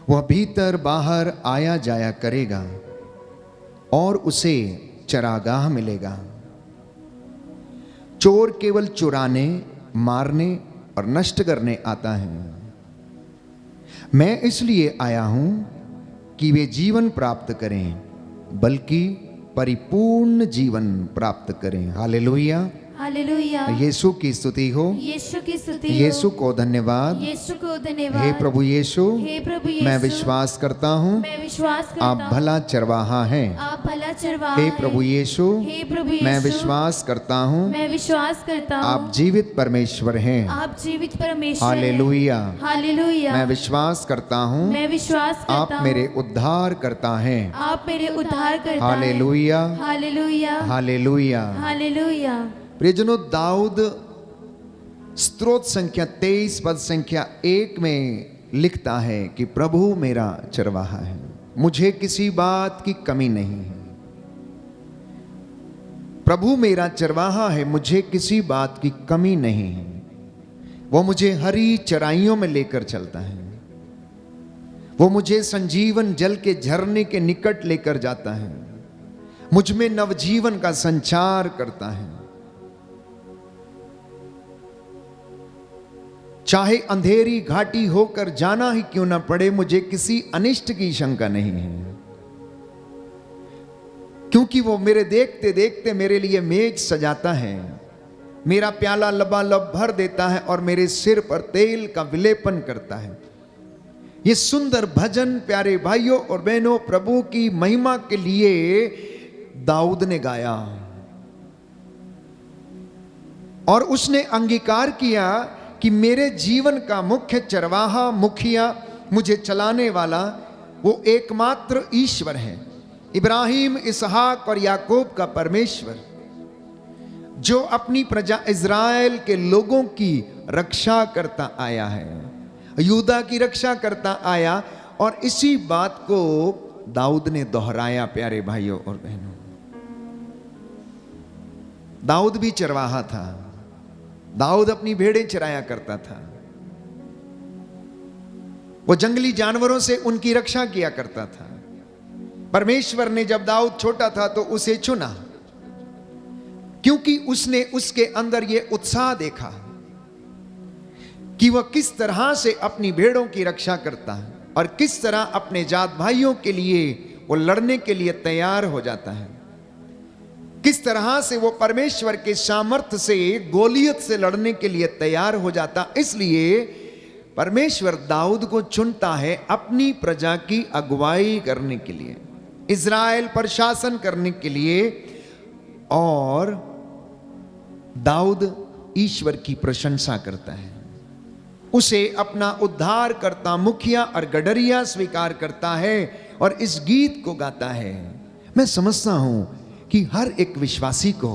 वह भीतर बाहर आया जाया करेगा और उसे चरागाह मिलेगा। चोर केवल चुराने, मारने और नष्ट करने आता है। मैं इसलिए आया हूं कि वे जीवन प्राप्त करें, बल्कि परिपूर्ण जीवन प्राप्त करें। Hallelujah, hallelujah. यीशु की स्तुति हो, यीशु की स्तुति हो। यीशु को धन्यवाद। यीशु को धन्यवाद। हे प्रभु यीशु, हे प्रभु यीशु, मैं विश्वास करता हूँ मैं विश्वास करता आप हूँ, भला चरवाहा हैं। आप भला चरवाहा हे हैं। प्रभु यीशु, हे प्रभु यीशु, मैं विश्वास करता हूँ मैं विश्वास करता हूँ, आप जीवित परमेश्वर हैं। आप जीवित परमेश्वर हैं। हालेलुया। हालेलुया। मैं विश्वास करता हूँ मैं विश्वास करता आप हूँ, मेरे उद्धार करता हैं। आप मेरे उद्धार करता हैं। Hallelujah, hallelujah. हालेलुया। हालेलुया। प्रियजनों, दाऊद स्तोत्र संख्या 23 पद संख्या 1 में लिखता है कि प्रभु मेरा चरवाहा है, मुझे किसी बात की कमी नहीं है। प्रभु मेरा चरवाहा है, मुझे किसी बात की कमी नहीं है। वो मुझे हरी चराइयों में लेकर चलता है, वो मुझे संजीवन जल के झरने के निकट लेकर जाता है, मुझ में नवजीवन का संचार करता है। चाहे अंधेरी घाटी होकर जाना ही क्यों ना पड़े, मुझे किसी अनिष्ट की शंका नहीं है, क्योंकि वो मेरे देखते देखते मेरे लिए मेज सजाता है, मेरा प्याला लबालब भर देता है और मेरे सिर पर तेल का विलेपन करता है। ये सुंदर भजन प्यारे भाइयों और बहनों प्रभु की महिमा के लिए दाऊद ने गाया और उसने अंगीकार किया कि मेरे जीवन का मुख्य चरवाहा, मुखिया, मुझे चलाने वाला वो एकमात्र ईश्वर है, इब्राहिम, इसहाक और याकूब का परमेश्वर, जो अपनी प्रजा इज़राइल के लोगों की रक्षा करता आया है, यूदा की रक्षा करता आया। और इसी बात को दाऊद ने दोहराया प्यारे भाइयों और बहनों। दाऊद भी चरवाहा था, दाऊद अपनी भेड़ें चराया करता था, वो जंगली जानवरों से उनकी रक्षा किया करता था। परमेश्वर ने जब दाऊद छोटा था तो उसे चुना, क्योंकि उसने उसके अंदर यह उत्साह देखा कि वह किस तरह से अपनी भेड़ों की रक्षा करता है और किस तरह अपने जात भाइयों के लिए वो लड़ने के लिए तैयार हो जाता है, किस तरह से वो परमेश्वर के सामर्थ्य से गोलियत से लड़ने के लिए तैयार हो जाता। इसलिए परमेश्वर दाऊद को चुनता है अपनी प्रजा की अगुवाई करने के लिए, इज़राइल पर शासन करने के लिए। और दाऊद ईश्वर की प्रशंसा करता है, उसे अपना उद्धार करता, मुखिया और गडरिया स्वीकार करता है और इस गीत को गाता है। मैं समझता हूं कि हर एक विश्वासी को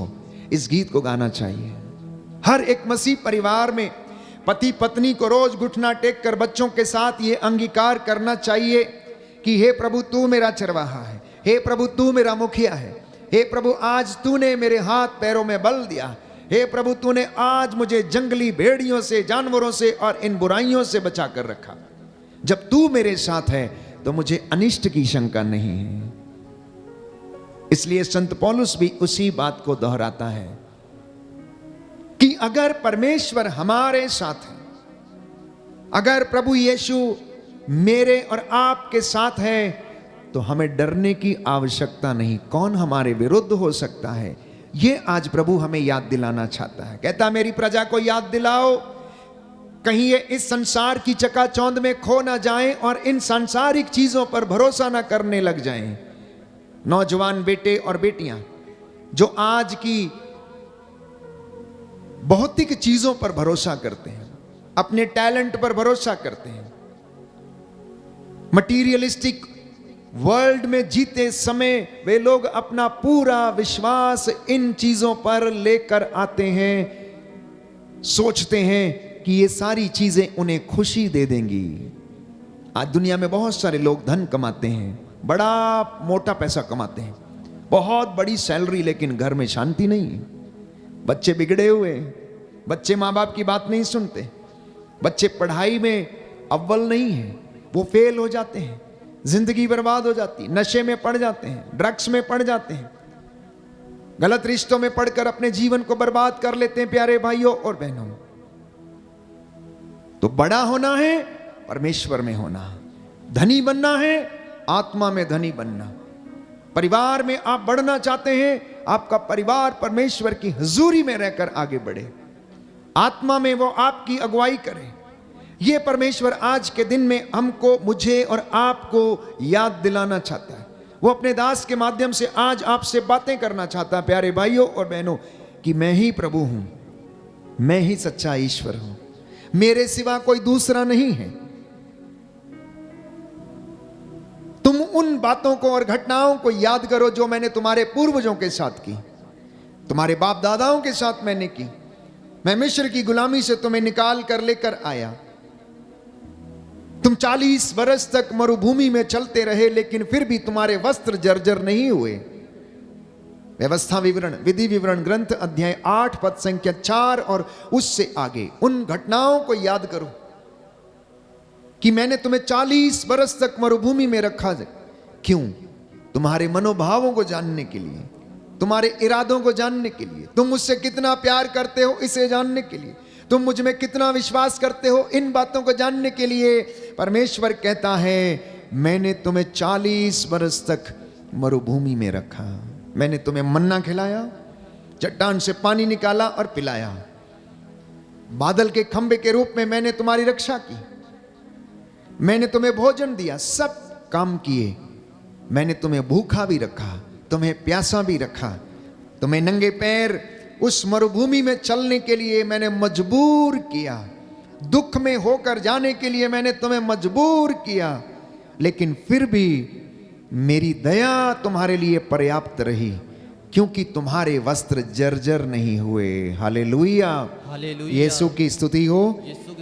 इस गीत को गाना चाहिए। हर एक मसीह परिवार में पति पत्नी को रोज घुटना टेक कर बच्चों के साथ ये अंगीकार करना चाहिए कि हे प्रभु तू मेरा चरवाहा है, हे प्रभु तू मेरा मुखिया है, हे प्रभु आज तूने मेरे हाथ पैरों में बल दिया, हे प्रभु तूने आज मुझे जंगली भेड़ियों से, जानवरों से और इन बुराइयों से बचा कर रखा। जब तू मेरे साथ है तो मुझे अनिष्ट की शंका नहीं है। इसलिए संत पौलुस भी उसी बात को दोहराता है कि अगर परमेश्वर हमारे साथ है, अगर प्रभु यीशु मेरे और आपके साथ है तो हमें डरने की आवश्यकता नहीं। कौन हमारे विरुद्ध हो सकता है, ये आज प्रभु हमें याद दिलाना चाहता है। कहता मेरी प्रजा को याद दिलाओ, कहीं ये इस संसार की चकाचौंध में खो ना जाएं और इन सांसारिक चीजों पर भरोसा ना करने लग जाएं। नौजवान बेटे और बेटियां जो आज की भौतिक चीजों पर भरोसा करते हैं, अपने टैलेंट पर भरोसा करते हैं, मटीरियलिस्टिक वर्ल्ड में जीते समय वे लोग अपना पूरा विश्वास इन चीजों पर लेकर आते हैं, सोचते हैं कि ये सारी चीजें उन्हें खुशी दे देंगी। आज दुनिया में बहुत सारे लोग धन कमाते हैं, बड़ा मोटा पैसा कमाते हैं, बहुत बड़ी सैलरी, लेकिन घर में शांति नहीं है। बच्चे बिगड़े हुए, बच्चे माँ बाप की बात नहीं सुनते, बच्चे पढ़ाई में अव्वल नहीं है, वो फेल हो जाते हैं, जिंदगी बर्बाद हो जाती, नशे में पड़ जाते हैं, ड्रग्स में पड़ जाते हैं, गलत रिश्तों में पड़कर अपने जीवन को बर्बाद कर लेते हैं। प्यारे भाइयों और बहनों, तो बड़ा होना है परमेश्वर में होना, धनी बनना है आत्मा में धनी बनना। परिवार में आप बढ़ना चाहते हैं, आपका परिवार परमेश्वर की हुजूरी में रहकर आगे बढ़े, आत्मा में वो आपकी अगुवाई करे। ये परमेश्वर आज के दिन में हमको, मुझे और आपको याद दिलाना चाहता है। वो अपने दास के माध्यम से आज आपसे बातें करना चाहता है प्यारे भाइयों और बहनों, कि मैं ही प्रभु हूं, मैं ही सच्चा ईश्वर हूं, मेरे सिवा कोई दूसरा नहीं है। तुम उन बातों को और घटनाओं को याद करो जो मैंने तुम्हारे पूर्वजों के साथ की, तुम्हारे बाप दादाओं के साथ मैंने की। मैं मिस्र की गुलामी से तुम्हें निकाल कर लेकर आया। तुम 40 बरस तक मरुभूमि में चलते रहे, लेकिन फिर भी तुम्हारे वस्त्र जर्जर नहीं हुए। व्यवस्था विवरण, विधि विवरण ग्रंथ अध्याय 8 पद संख्या 4 और उससे आगे उन घटनाओं को याद करो कि मैंने तुम्हें 40 बरस तक मरुभूमि में रखा। क्यों? तुम्हारे मनोभावों को जानने के लिए, तुम्हारे इरादों को जानने के लिए, तुम मुझसे कितना प्यार करते हो इसे जानने के लिए, तुम मुझ में कितना विश्वास करते हो इन बातों को जानने के लिए परमेश्वर कहता है मैंने तुम्हें 40 बरस तक मरुभूमि में रखा। मैंने तुम्हें मन्ना खिलाया, चट्टान से पानी निकाला और पिलाया, बादल के खंबे के रूप में मैंने तुम्हारी रक्षा की, मैंने तुम्हें भोजन दिया, सब काम किए। मैंने तुम्हें भूखा भी रखा, तुम्हें प्यासा भी रखा, तुम्हें नंगे पैर उस मरुभूमि में चलने के लिए मैंने मजबूर किया, दुख में होकर जाने के लिए मैंने तुम्हें मजबूर किया, लेकिन फिर भी मेरी दया तुम्हारे लिए पर्याप्त रही, क्योंकि तुम्हारे वस्त्र जर्जर नहीं हुए। Hallelujah, hallelujah. यीशु की स्तुति हो,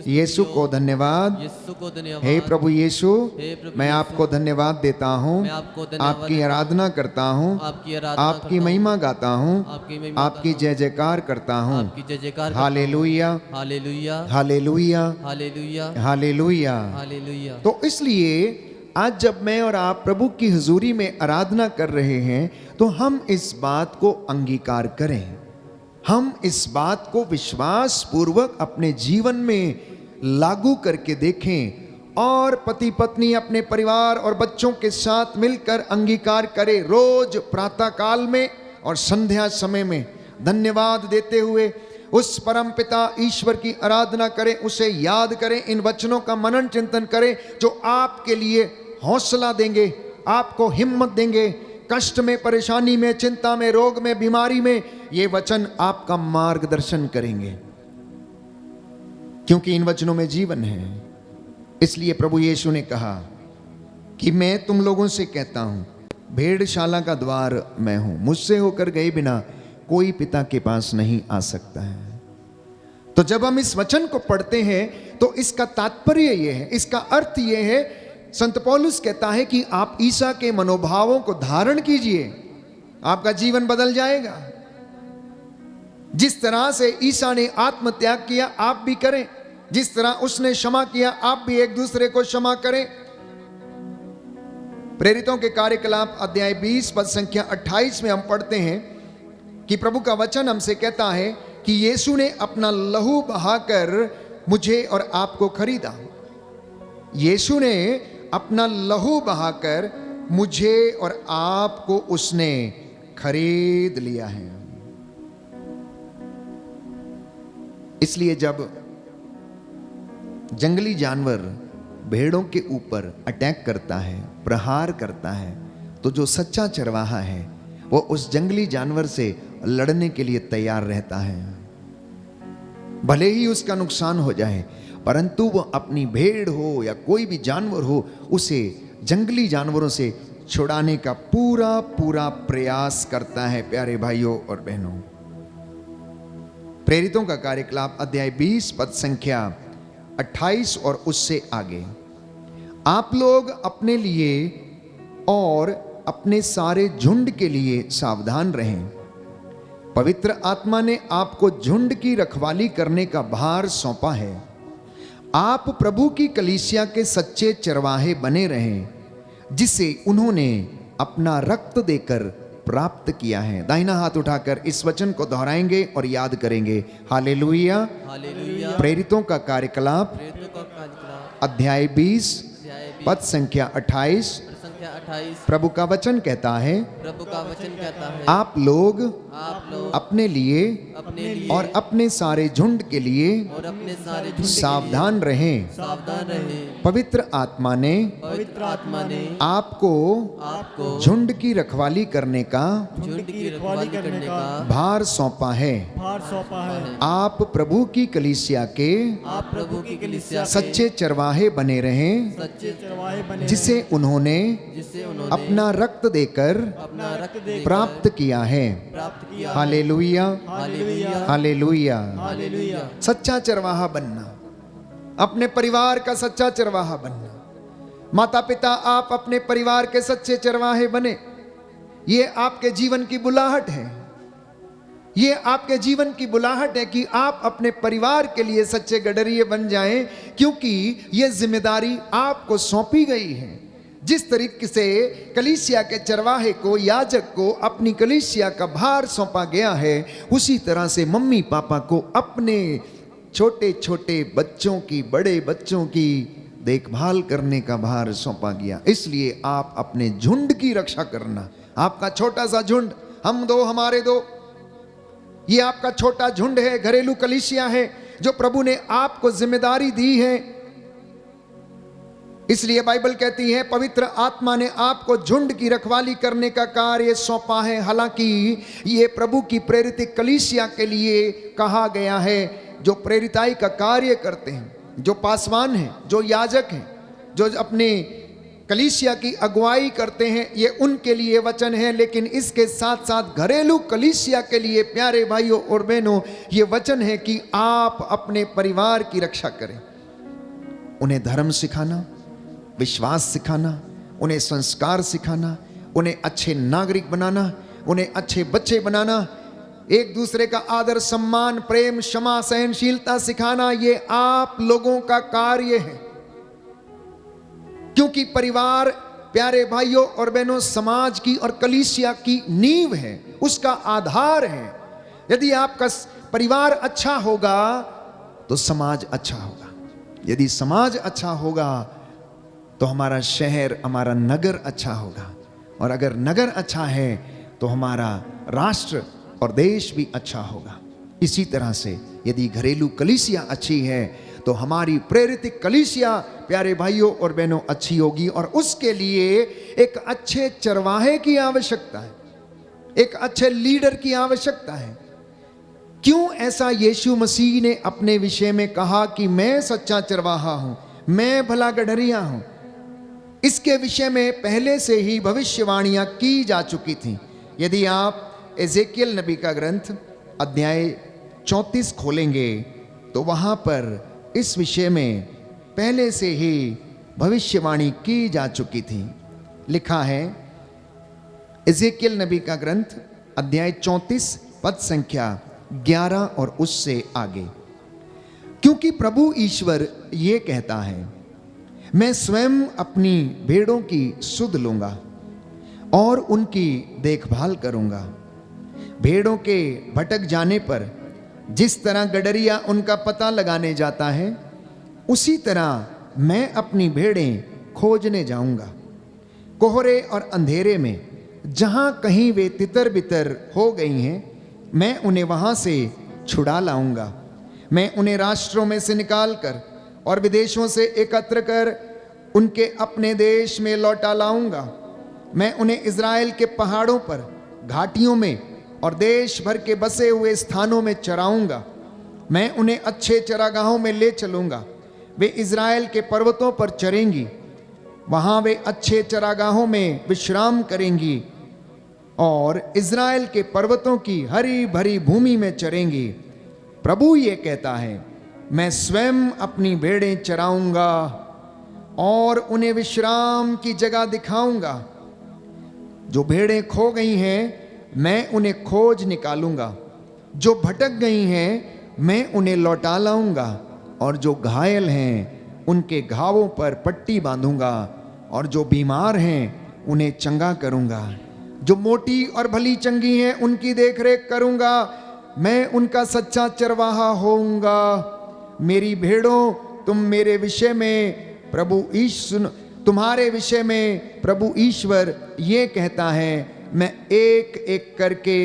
यीशु को धन्यवाद। यीशु को धन्यवाद। हे प्रभु यीशु, हे प्रभु मैं यीशु, आपको धन्यवाद देता हूँ, मैं आपको धन्यवाद आपकी आराधना करता हूँ, आपकी आराधना आपकी करता हूँ, महिमा गाता हूँ, आपकी महिमा आपकी जय जयकार करता हूँ। आपकी जय जयकार करता हूँ। Hallelujah, hallelujah, hallelujah, hallelujah, hallelujah. Hallelujah. तो इसलिए आज जब मैं और आप प्रभु की हुजूरी में आराधना कर रहे हैं तो हम इस बात को अंगीकार करें, हम इस बात को विश्वास पूर्वक अपने जीवन में लागू करके देखें और पति पत्नी अपने परिवार और बच्चों के साथ मिलकर अंगीकार करें। रोज प्रातः काल में और संध्या समय में धन्यवाद देते हुए उस परम पिता ईश्वर की आराधना करें, उसे याद करें, इन वचनों का मनन चिंतन करें जो आपके लिए हौसला देंगे, आपको हिम्मत देंगे। कष्ट में, परेशानी में, चिंता में, रोग में, बीमारी में ये वचन आपका मार्गदर्शन करेंगे, क्योंकि इन वचनों में जीवन है। इसलिए प्रभु यीशु ने कहा कि मैं तुम लोगों से कहता हूं, भेड़शाला का द्वार मैं हूं, मुझसे होकर गए बिना कोई पिता के पास नहीं आ सकता है। तो जब हम इस वचन को पढ़ते हैं तो इसका तात्पर्य यह है, इसका अर्थ यह है, संत पौलुस कहता है कि आप ईसा के मनोभावों को धारण कीजिए, आपका जीवन बदल जाएगा। जिस तरह से ईसा ने आत्मत्याग किया आप भी करें, जिस तरह उसने क्षमा किया आप भी एक दूसरे को क्षमा करें। प्रेरितों के कार्यकलाप अध्याय 20 पद संख्या 28 में हम पढ़ते हैं कि प्रभु का वचन हमसे कहता है कि यीशु ने अपना लहू बहाकर मुझे और आपको खरीदा। यीशु ने अपना लहू बहाकर मुझे और आपको उसने खरीद लिया है। इसलिए जब जंगली जानवर भेड़ों के ऊपर अटैक करता है, प्रहार करता है, तो जो सच्चा चरवाहा है वो उस जंगली जानवर से लड़ने के लिए तैयार रहता है। भले ही उसका नुकसान हो जाए, परंतु वो अपनी भेड़ हो या कोई भी जानवर हो, उसे जंगली जानवरों से छुड़ाने का पूरा पूरा प्रयास करता है। प्यारे भाइयों और बहनों, प्रेरितों का कार्यकलाप अध्याय 20 पद संख्या 28 और उससे आगे, आप लोग अपने लिए और अपने सारे झुंड के लिए सावधान रहें। पवित्र आत्मा ने आपको झुंड की रखवाली करने का भार सौंपा है। आप प्रभु की कलीसिया के सच्चे चरवाहे बने रहें, जिसे उन्होंने अपना रक्त देकर प्राप्त किया है। दाहिना हाथ उठाकर इस वचन को दोहराएंगे और याद करेंगे। Hallelujah, hallelujah. प्रेरितों का कार्यकलाप प्रेरितों का कार्यकलाप अध्याय 20 अध्याय 20 पद संख्या 28, संख्या 28। प्रभु का वचन कहता है, प्रभु का वचन कहता है, आप लोग आप अपने लिए अपने लिए और अपने सारे झुंड के लिए और अपने सारे झुंड के सावधान रहें। लिए सावधान रहें। पवित्र आत्मा ने पवित्र आत्मा ने आपको झुंड की रखवाली करने का झुंड की रखवाली करने का भार सौंपा है। आप प्रभु की कलीसिया के आप प्रभु की कलीसिया के सच्चे चरवाहे बने रहें, सच्चे चरवाहे बने जिसे उन्होंने जिसे जिसे उन्होंने अपना रक्त देकर अपना रक्त देकर प्राप्त किया है। प्राप्त किया। Hallelujah, hallelujah, hallelujah. हालेलुया। सच्चा चरवाहा बनना, अपने परिवार का सच्चा चरवाहा बनना। माता पिता, आप अपने परिवार के सच्चे चरवाहे बने। ये आपके जीवन की बुलाहट है। ये आपके जीवन की बुलाहट है कि आप अपने परिवार के लिए सच्चे गडरिये बन जाएं, क्योंकि ये जिम्मेदारी आपको सौंपी गई है। जिस तरीके से कलीसिया के चरवाहे को, याजक को अपनी कलीसिया का भार सौंपा गया है, उसी तरह से मम्मी पापा को अपने छोटे छोटे बच्चों की, बड़े बच्चों की देखभाल करने का भार सौंपा गया। इसलिए आप अपने झुंड की रक्षा करना। आपका छोटा सा झुंड, हम दो हमारे दो, ये आपका छोटा झुंड है, घरेलू कलीसिया है जो प्रभु ने आपको जिम्मेदारी दी है। इसलिए बाइबल कहती है पवित्र आत्मा ने आपको झुंड की रखवाली करने का कार्य सौंपा है। हालांकि ये प्रभु की प्रेरित कलीसिया के लिए कहा गया है, जो प्रेरिताई का कार्य करते हैं, जो पासवान हैं, जो याजक हैं, जो अपने कलीसिया की अगुवाई करते हैं, ये उनके लिए वचन है। लेकिन इसके साथ साथ घरेलू कलीसिया के लिए प्यारे भाइयों और बहनों, ये वचन है कि आप अपने परिवार की रक्षा करें। उन्हें धर्म सिखाना, विश्वास सिखाना, उन्हें संस्कार सिखाना, उन्हें अच्छे नागरिक बनाना, उन्हें अच्छे बच्चे बनाना, एक दूसरे का आदर सम्मान, प्रेम, क्षमा, सहनशीलता सिखाना, ये आप लोगों का कार्य है। क्योंकि परिवार प्यारे भाइयों और बहनों समाज की और कलीसिया की नींव है, उसका आधार है। यदि आपका परिवार अच्छा होगा तो समाज अच्छा होगा। यदि समाज अच्छा होगा तो हमारा शहर, हमारा नगर अच्छा होगा। और अगर नगर अच्छा है तो हमारा राष्ट्र और देश भी अच्छा होगा। इसी तरह से यदि घरेलू कलीसिया अच्छी है तो हमारी प्रेरित कलीसिया प्यारे भाइयों और बहनों अच्छी होगी। और उसके लिए एक अच्छे चरवाहे की आवश्यकता है, एक अच्छे लीडर की आवश्यकता है। क्यों ऐसा यीशु मसीह ने अपने विषय में कहा कि मैं सच्चा चरवाहा हूं, मैं भला गडरिया हूं? इसके विषय में पहले से ही भविष्यवाणियां की जा चुकी थी। यदि आप एजेकियल नबी का ग्रंथ अध्याय 34 खोलेंगे तो वहां पर इस विषय में पहले से ही भविष्यवाणी की जा चुकी थी। लिखा है एजेकियल नबी का ग्रंथ अध्याय 34 पद संख्या 11 और उससे आगे। क्योंकि प्रभु ईश्वर ये कहता है, मैं स्वयं अपनी भेड़ों की सुध लूंगा और उनकी देखभाल करूंगा। भेड़ों के भटक जाने पर जिस तरह गडरिया उनका पता लगाने जाता है, उसी तरह मैं अपनी भेड़ें खोजने जाऊंगा। कोहरे और अंधेरे में जहां कहीं वे तितर बितर हो गई हैं, मैं उन्हें वहां से छुड़ा लाऊंगा। मैं उन्हें राष्ट्रों में से निकाल कर और विदेशों से एकत्र कर उनके अपने देश में लौटा लाऊंगा। मैं उन्हें इज़राइल के पहाड़ों पर, घाटियों में और देश भर के बसे हुए स्थानों में चराऊंगा। मैं उन्हें अच्छे चरागाहों में ले चलूंगा। वे इज़राइल के पर्वतों पर चरेंगी, वहां वे अच्छे चरागाहों में विश्राम करेंगी और इज़राइल के पर्वतों की हरी भरी भूमि में चरेंगी। प्रभु ये कहता है, मैं स्वयं अपनी भेड़ें चराऊंगा और उन्हें विश्राम की जगह दिखाऊंगा। जो भेड़ें खो गई हैं मैं उन्हें खोज निकालूंगा, जो भटक गई हैं मैं उन्हें लौटा लाऊंगा, और जो घायल हैं उनके घावों पर पट्टी बांधूंगा, और जो बीमार हैं उन्हें चंगा करूंगा। जो मोटी और भली चंगी हैं उनकी देखरेख करूंगा। मैं उनका सच्चा चरवाहा होऊंगा। मेरी भेड़ों, तुम मेरे विषय में प्रभु ईश्वर, तुम्हारे विषय में प्रभु ईश्वर ये कहता है, मैं एक एक करके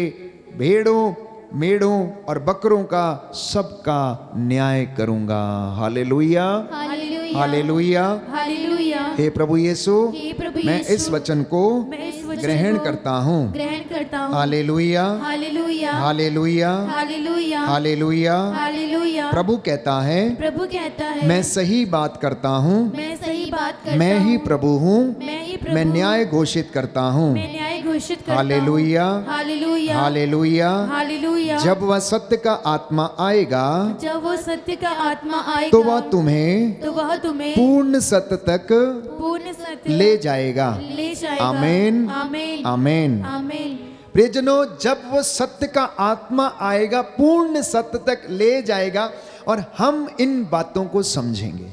भेड़ों, मेढ़ों और बकरों का सबका न्याय करूंगा। Hallelujah, hallelujah, hallelujah, hallelujah. हे प्रभु यीशु, हे प्रभु मैं यीशु, इस वचन को मैं इस वचन ग्रहण को करता हूँ। ग्रहण करता हूँ। Hallelujah, hallelujah, hallelujah, hallelujah, hallelujah. Hallelujah. प्रभु कहता है, प्रभु कहता है, मैं सही बात करता हूँ, मैं सही बात करता मैं ही हूँ, प्रभु हूँ, मैं ही प्रभु प्रभु मैं न्याय घोषित करता हूँ। मैं न्याय घोषित करता हूँ। Hallelujah, hallelujah, hallelujah. हालेलुया। जब वह सत्य का आत्मा आएगा जब वो सत्य का आत्मा आएगा तो वह तुम्हें तो वह तुम्हें पूर्ण सत्य तक पूर्ण सत्य ले जाएगा। ले जाएगा। आमीन, आमीन, आमीन। आमीन। प्रियजनों, जब वो सत्य का आत्मा आएगा पूर्ण सत्य तक ले जाएगा और हम इन बातों को समझेंगे।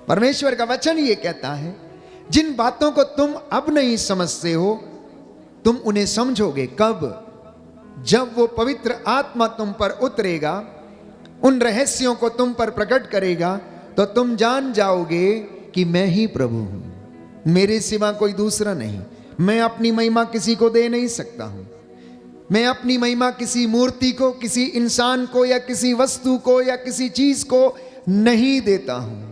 परमेश्वर का वचन ये कहता है, जिन बातों को तुम अब नहीं समझते हो तुम उन्हें समझोगे कब? जब वो पवित्र आत्मा तुम पर उतरेगा, उन रहस्यों को तुम पर प्रकट करेगा, तो तुम जान जाओगे कि मैं ही प्रभु हूं, मेरे सिवा कोई दूसरा नहीं। मैं अपनी महिमा किसी को दे नहीं सकता हूं। मैं अपनी महिमा किसी मूर्ति को, किसी इंसान को या किसी वस्तु को या किसी चीज को नहीं देता हूं।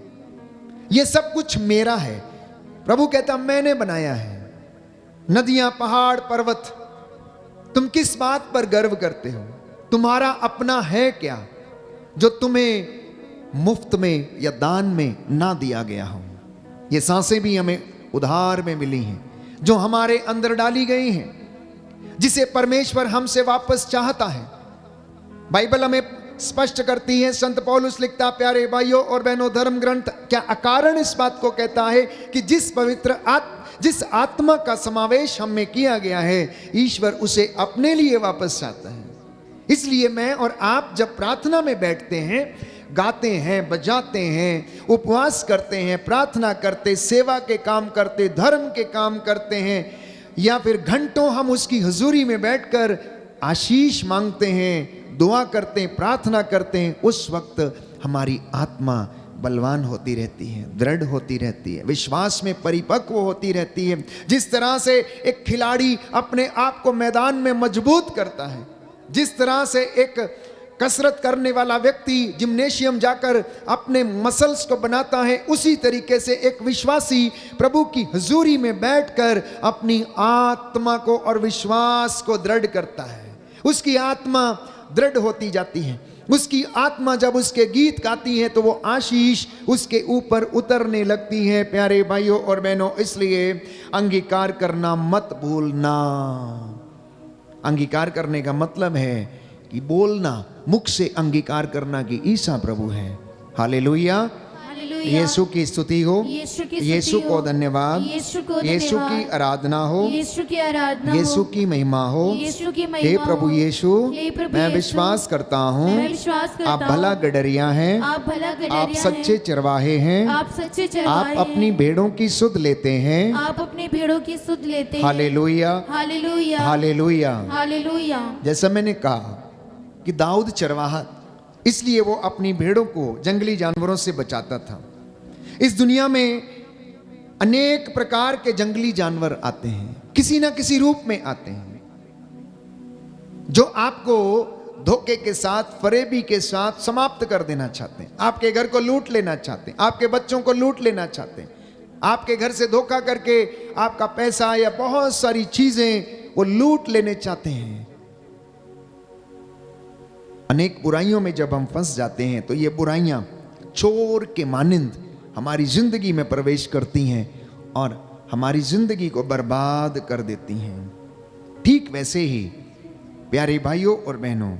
यह सब कुछ मेरा है। प्रभु कहता मैंने बनाया है। नदियां, पहाड़, पर्वत, तुम किस बात पर गर्व करते हो? तुम्हारा अपना है क्या जो तुम्हें मुफ्त में या दान में ना दिया गया हो? ये सांसें भी हमें उधार में मिली हैं, जो हमारे अंदर डाली गई हैं, जिसे परमेश्वर हमसे वापस चाहता है। बाइबल हमें स्पष्ट करती है, संत पौलुस लिखता, प्यारे भाइयों और बहनों, धर्म ग्रंथ क्या अकारण इस बात को कहता है कि जिस आत्मा का समावेश हम में किया गया है, ईश्वर उसे अपने लिए वापस चाहता है। इसलिए मैं और आप जब प्रार्थना में बैठते हैं, गाते हैं, बजाते हैं, उपवास करते हैं, प्रार्थना करते, सेवा के काम करते, धर्म के काम करते हैं, या फिर घंटों हम उसकी हुजूरी में बैठकर आशीष मांगते हैं, दुआ करते हैं, प्रार्थना करते हैं, उस वक्त हमारी आत्मा बलवान होती रहती है, दृढ़ होती रहती है, विश्वास में परिपक्व होती रहती है। जिस तरह से एक खिलाड़ी अपने आप को मैदान में मजबूत करता है, जिस तरह से एक कसरत करने वाला व्यक्ति जिम्नेशियम जाकर अपने मसल्स को बनाता है, उसी तरीके से एक विश्वासी प्रभु की हुजूरी में बैठकर अपनी आत्मा को और विश्वास को दृढ़ करता है। उसकी आत्मा दृढ़ होती जाती है। उसकी आत्मा जब उसके गीत गाती है तो वो आशीष उसके ऊपर उतरने लगती है। प्यारे भाइयों और बहनों, इसलिए अंगीकार करना मत भूलना। अंगीकार करने का मतलब है कि बोलना, मुख से अंगीकार करना कि ईसा प्रभु है। Hallelujah, hallelujah. यीशु की स्तुति हो, यीशु की स्तुति यीशु हो, को धन्यवाद, यीशु को यीशु धन्यवाद, की आराधना हो, यीशु की आराधना यीशु हो, की महिमा हो। यीशु की हे महिमा प्रभु हो। यीशु, हे प्रभु मैं यीशु, विश्वास करता हूँ मैं विश्वास करता आप भला हूँ, गडरिया हैं, आप भला गडरिया आप सच्चे हैं, चरवाहे हैं, आप सच्चे आप चरवाहे अपनी हैं, भेड़ों की सुध लेते हैं। आप अपनी भेड़ों की सुध लेते हैं। Hallelujah, hallelujah, hallelujah. हालेलुया। जैसा मैंने कहा कि दाऊद चरवाहा, इसलिए वो अपनी भेड़ों को जंगली जानवरों से बचाता था। इस दुनिया में अनेक प्रकार के जंगली जानवर आते हैं, किसी ना किसी रूप में आते हैं, जो आपको धोखे के साथ, फरेबी के साथ समाप्त कर देना चाहते हैं। आपके घर को लूट लेना चाहते हैं, आपके बच्चों को लूट लेना चाहते हैं, आपके घर से धोखा करके आपका पैसा या बहुत सारी चीजें वो लूट लेने चाहते हैं। अनेक बुराइयों में जब हम फंस जाते हैं तो ये बुराइयां चोर के मानिंद हमारी जिंदगी में प्रवेश करती हैं और हमारी जिंदगी को बर्बाद कर देती हैं। ठीक वैसे ही प्यारे भाइयों और बहनों,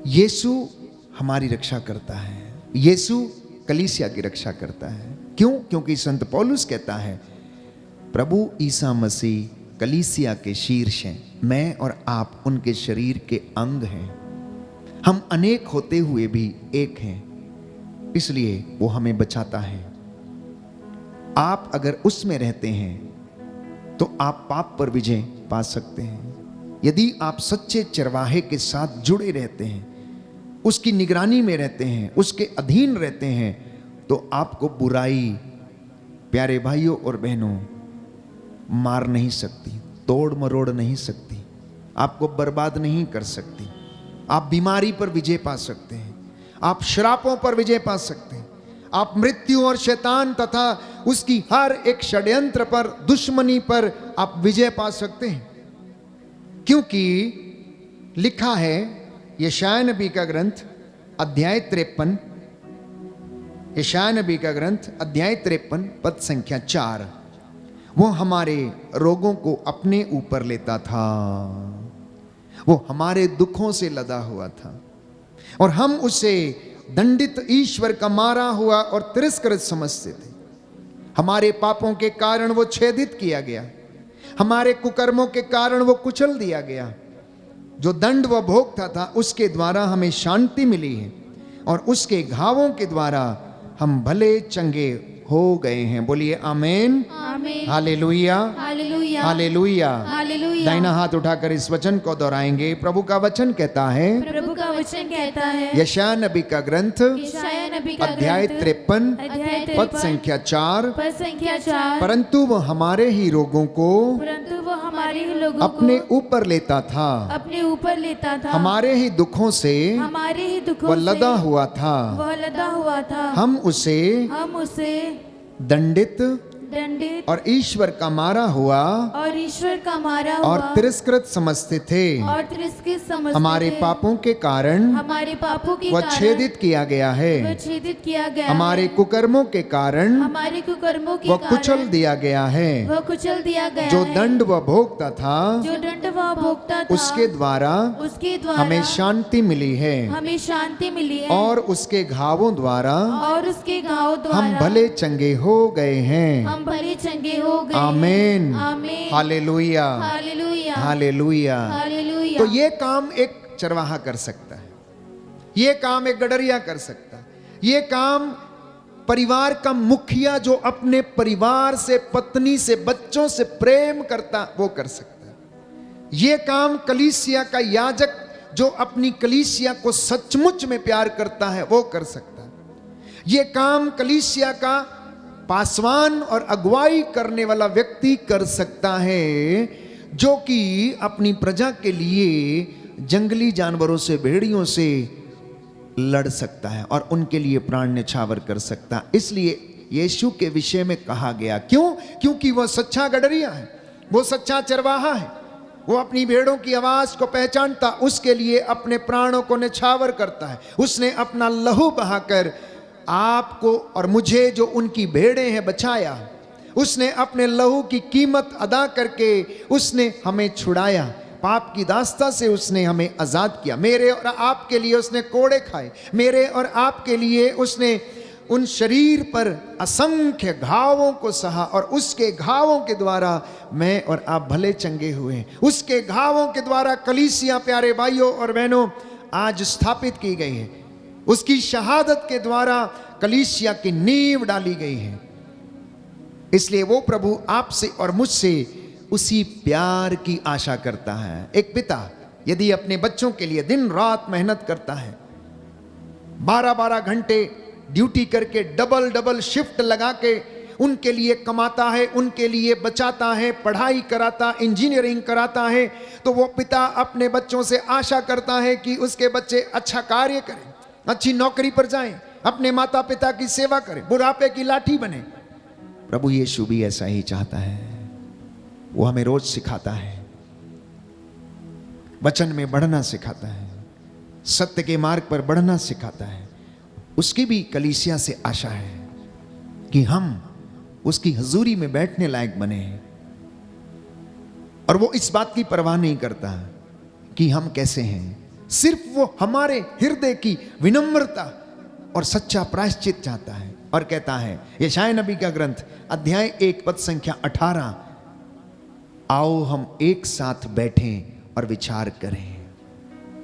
यीशु हमारी रक्षा करता है। यीशु कलीसिया की रक्षा करता है। क्यों? क्योंकि संत पौलुस कहता है, प्रभु ईसा मसीह कलीसिया के शीर्ष हैं, मैं और आप उनके शरीर के अंग हैं। हम अनेक होते हुए भी एक हैं, इसलिए वो हमें बचाता है। आप अगर उसमें रहते हैं तो आप पाप पर विजय पा सकते हैं। यदि आप सच्चे चरवाहे के साथ जुड़े रहते हैं, उसकी निगरानी में रहते हैं, उसके अधीन रहते हैं, तो आपको बुराई, प्यारे भाइयों और बहनों, मार नहीं सकती, तोड़ मरोड़ नहीं सकती, आपको बर्बाद नहीं कर सकती। आप बीमारी पर विजय पा सकते हैं, आप श्रापों पर विजय पा सकते हैं, आप मृत्यु और शैतान तथा उसकी हर एक षड्यंत्र पर, दुश्मनी पर आप विजय पा सकते हैं। क्योंकि लिखा है यशायाह नबी का ग्रंथ अध्याय 53 यशायाह नबी का ग्रंथ अध्याय 53 पद संख्या 4। वो हमारे रोगों को अपने ऊपर लेता था, वो हमारे दुखों से लदा हुआ था, और हम उसे दंडित, ईश्वर का मारा हुआ और तिरस्कृत समझते थे। हमारे पापों के कारण वो छेदित किया गया, हमारे कुकर्मों के कारण वो कुचल दिया गया। जो दंड वह भोगता था उसके द्वारा हमें शांति मिली है, और उसके घावों के द्वारा हम भले चंगे हो गए हैं। बोलिए आमीन, आमीन, हालेलुया, हालेलुया, हालेलुया। हालेलुया। दाहिना हाथ उठाकर इस वचन को दोहराएंगे। प्रभु का वचन कहता है, प्रभु का वचन कहता है, यशायाह नबी का ग्रंथ यशायाह नबी का अध्याय ग्रंथ, 53 अध्याय पद 53 संख्या 4। पद संख्या 4। परंतु वह हमारे ही रोगों को परंतु वो हमारे ही लोगों अपने को ऊपर लेता था, अपने ऊपर लेता था, हमारे ही दुखों से हमारे ही दुखों वह से लदा हुआ था। वह लदा हुआ था। हम उसे दंडित दंडित और ईश्वर का मारा हुआ और ईश्वर का मारा और हुआ तिरस्कृत समझते थे। और तिरस्कृत समझते हमारे थे। पापों के कारण हमारे पापों के वह कारण छेदित किया गया वह है, छेदित किया गया हमारे है। कुकर्मों के कारण हमारे कुकर्मों के वह कारण कुचल दिया गया है। वह कुचल दिया गया जो है। दंड वह भोगता था जो दंड वह भोगता था उसके द्वारा उसके द्वारा हमें शांति मिली है, हमें शांति मिली है, और उसके घावों द्वारा और उसके घाव द्वारा हम भले चंगे हो गए हैं। हम भले चंगे हो गए। आमीन, आमीन, हालेलुया, हालेलुया, हालेलुया। हालेलुया। तो ये काम एक चरवाहा कर सकता है, ये काम एक गडरिया कर सकता है, ये काम परिवार का मुखिया जो अपने परिवार से, पत्नी से, बच्चों से प्रेम करता वो कर सकता है। ये काम कलीसिया का याजक जो अपनी कलीसिया को सचमुच में प्यार करता है वो कर सकता है। ये काम कलीसिया का पासवान और अगुवाई करने वाला व्यक्ति कर सकता है, जो कि अपनी प्रजा के लिए जंगली जानवरों से, भेड़ियों से लड़ सकता है और उनके लिए प्राण न्यौछावर कर सकता है। इसलिए यीशु के विषय में कहा गया, क्यों? क्योंकि वह सच्चा गडरिया है, वो सच्चा चरवाहा है, वो अपनी भेड़ों की आवाज को पहचानता, उसके लिए अपने प्राणों को न्यौछावर करता है। उसने अपना लहू बहाकर आपको और मुझे जो उनकी भेड़ें हैं बचाया। उसने अपने लहू की कीमत अदा करके उसने हमें छुड़ाया, पाप की दास्ता से उसने हमें आजाद किया। मेरे और आपके लिए उसने कोड़े खाए, मेरे और आपके लिए उसने उन शरीर पर असंख्य घावों को सहा, और उसके घावों के द्वारा मैं और आप भले चंगे हुए। उसके घावों के द्वारा कलीसिया, प्यारे भाइयों और बहनों, आज स्थापित की गई है। उसकी शहादत के द्वारा कलीसिया की नींव डाली गई है। इसलिए वो प्रभु आपसे और मुझसे उसी प्यार की आशा करता है। एक पिता यदि अपने बच्चों के लिए दिन रात मेहनत करता है, 12-12 घंटे ड्यूटी करके, डबल शिफ्ट लगा के उनके लिए कमाता है, उनके लिए बचाता है, पढ़ाई कराता, इंजीनियरिंग कराता है, तो वो पिता अपने बच्चों से आशा करता है कि उसके बच्चे अच्छा कार्य करें, अच्छी नौकरी पर जाएं, अपने माता पिता की सेवा करें, बुढ़ापे की लाठी बने। प्रभु यीशु भी ऐसा ही चाहता है। वो हमें रोज सिखाता है, वचन में बढ़ना सिखाता है, सत्य के मार्ग पर बढ़ना सिखाता है। उसकी भी कलीसिया से आशा है कि हम उसकी हजूरी में बैठने लायक बने, और वो इस बात की परवाह नहीं करता कि हम कैसे हैं। सिर्फ वो हमारे हृदय की विनम्रता और सच्चा प्रायश्चित चाहता है, और कहता है, यशायाह नबी का ग्रंथ अध्याय 1 पद संख्या 18, आओ हम एक साथ बैठें और विचार करें।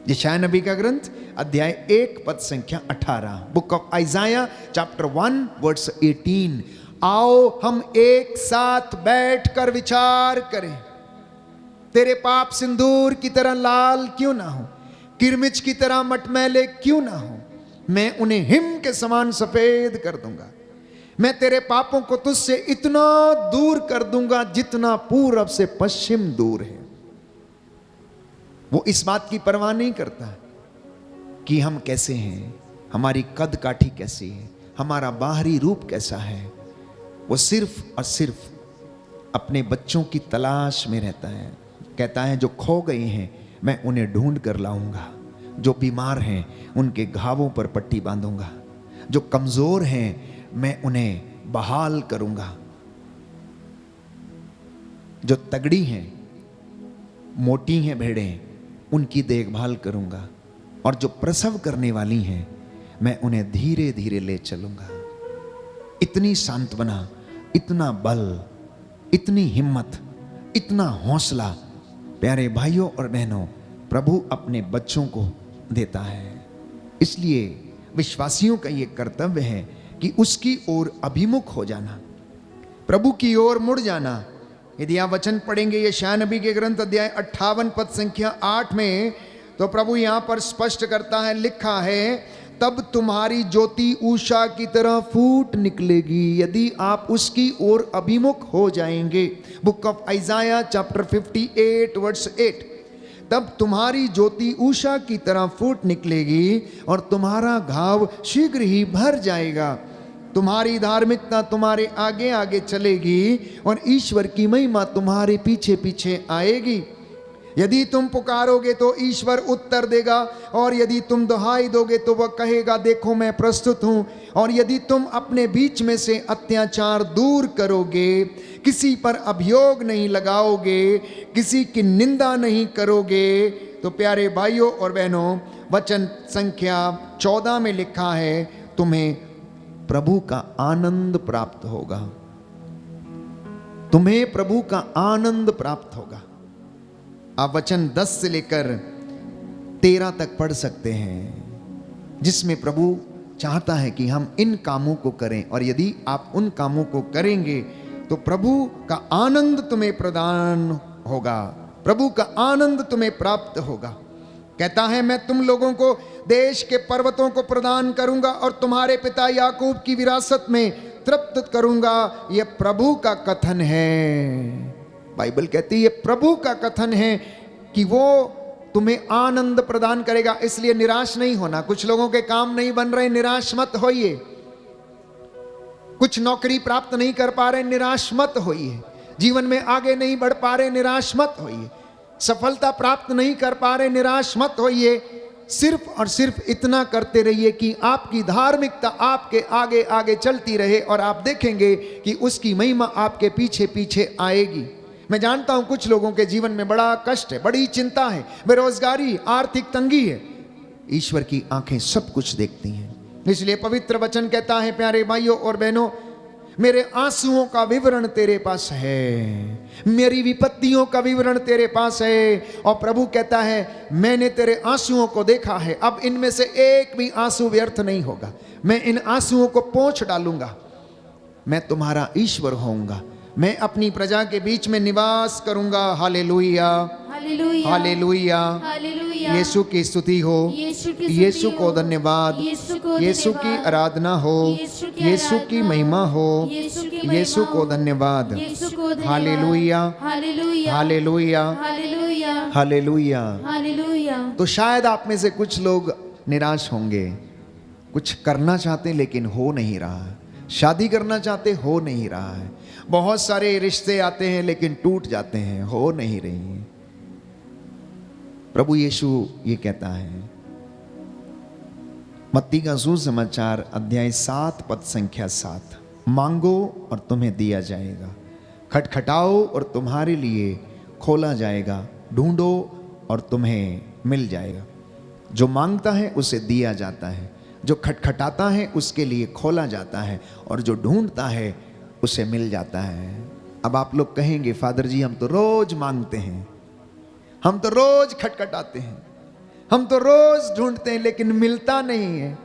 यशायाह नबी का ग्रंथ अध्याय 1 पद संख्या 18, book of Isaiah chapter 1 verse 18, आओ हम एक साथ बैठकर विचार करें। तेरे पाप सिंदूर की तरह लाल क्यों ना हो, किरमिच की तरह मटमैले क्यों ना हो, मैं उन्हें हिम के समान सफेद कर दूंगा। मैं तेरे पापों को तुझसे इतना दूर कर दूंगा जितना पूरब से पश्चिम दूर है। वो इस बात की परवाह नहीं करता कि हम कैसे हैं, हमारी कद काठी कैसी है, हमारा बाहरी रूप कैसा है। वो सिर्फ और सिर्फ अपने बच्चों की तलाश में रहता है। कहता है, जो खो गए हैं मैं उन्हें ढूंढ कर लाऊंगा, जो बीमार हैं उनके घावों पर पट्टी बांधूंगा, जो कमजोर हैं मैं उन्हें बहाल करूंगा। जो तगड़ी हैं, मोटी हैं भेड़ें, उनकी देखभाल करूंगा, और जो प्रसव करने वाली हैं मैं उन्हें धीरे धीरे ले चलूंगा। इतनी सांत्वना, इतना बल, इतनी हिम्मत, इतना हौसला प्यारे भाइयों और बहनों प्रभु अपने बच्चों को देता है। इसलिए विश्वासियों का यह कर्तव्य है कि उसकी ओर अभिमुख हो जाना, प्रभु की ओर मुड़ जाना। यदि आप वचन पढ़ेंगे यशायाह नबी के ग्रंथ अध्याय 58 पद संख्या 8 में, तो प्रभु यहां पर स्पष्ट करता है, लिखा है, तब तुम्हारी ज्योति उषा की तरह फूट निकलेगी यदि आप उसकी ओर अभिमुख हो जाएंगे। Book of Isaiah chapter 58 verse 8। तब तुम्हारी ज्योति उषा की तरह फूट निकलेगी और तुम्हारा घाव शीघ्र ही भर जाएगा। तुम्हारी धार्मिकता तुम्हारे आगे आगे चलेगी और ईश्वर की महिमा तुम्हारे पीछे पीछे आएगी। यदि तुम पुकारोगे तो ईश्वर उत्तर देगा, और यदि तुम दुहाई दोगे तो वह कहेगा, देखो मैं प्रस्तुत हूं। और यदि तुम अपने बीच में से अत्याचार दूर करोगे, किसी पर अभियोग नहीं लगाओगे, किसी की निंदा नहीं करोगे, तो प्यारे भाइयों और बहनों वचन संख्या 14 में लिखा है, तुम्हें प्रभु का आनंद प्राप्त होगा। तुम्हें प्रभु का आनंद प्राप्त होगा। आप वचन 10 से लेकर 13 तक पढ़ सकते हैं, जिसमें प्रभु चाहता है कि हम इन कामों को करें, और यदि आप उन कामों को करेंगे तो प्रभु का आनंद तुम्हें प्रदान होगा, प्रभु का आनंद तुम्हें प्राप्त होगा। कहता है, मैं तुम लोगों को देश के पर्वतों को प्रदान करूंगा और तुम्हारे पिता याकूब की विरासत में तृप्त करूंगा। यह प्रभु का कथन है। बाइबल कहती है, यह प्रभु का कथन है कि वो तुम्हें आनंद प्रदान करेगा। इसलिए निराश नहीं होना। कुछ लोगों के काम नहीं बन रहे, निराश मत होइए। कुछ नौकरी प्राप्त नहीं कर पा रहे, निराश मत होइए। जीवन में आगे नहीं बढ़ पा रहे, निराश मत होइए। सफलता प्राप्त नहीं कर पा रहे, निराश मत होइए। सिर्फ और सिर्फ इतना करते रहिए कि आपकी धार्मिकता आपके आगे आगे चलती रहे, और आप देखेंगे कि उसकी महिमा आपके पीछे पीछे आएगी। मैं जानता हूं कुछ लोगों के जीवन में बड़ा कष्ट है, बड़ी चिंता है, बेरोजगारी, आर्थिक तंगी है। ईश्वर की आंखें सब कुछ देखती हैं। इसलिए पवित्र वचन कहता है, प्यारे भाइयों और बहनों, मेरे आंसुओं का विवरण तेरे पास है, मेरी विपत्तियों का विवरण तेरे पास है। और प्रभु कहता है, मैंने तेरे आंसुओं को देखा है, अब इनमें से एक भी आंसू व्यर्थ नहीं होगा। मैं इन आंसुओं को पोंछ डालूंगा। मैं तुम्हारा ईश्वर होऊंगा। मैं अपनी प्रजा के बीच में निवास करूंगा। Hallelujah, hallelujah, hallelujah, hallelujah. Yeshu की स्तुति हो, यीशु को धन्यवाद, यीशु की आराधना हो, यीशु की महिमा हो, यीशु को धन्यवाद। Hallelujah, hallelujah, hallelujah, hallelujah, hallelujah. Hallelujah. तो शायद आप में से कुछ लोग निराश होंगे। कुछ करना चाहते लेकिन हो नहीं रहा है। शादी करना चाहते, हो नहीं रहा है। बहुत सारे रिश्ते आते हैं लेकिन टूट जाते हैं, हो नहीं रही है। प्रभु यीशु ये कहता है, मत्ती का सुसमाचार अध्याय 7 पद संख्या 7, मांगो और तुम्हें दिया जाएगा, खटखटाओ और तुम्हारे लिए खोला जाएगा, ढूंढो और तुम्हें मिल जाएगा। जो मांगता है उसे दिया जाता है, जो खटखटाता है उसके लिए खोला जाता है, और जो ढूंढता है उसे मिल जाता है। अब आप लोग कहेंगे, फादर जी हम तो रोज मांगते हैं, हम तो रोज खटखटाते हैं, हम तो रोज ढूंढते हैं, लेकिन मिलता नहीं है।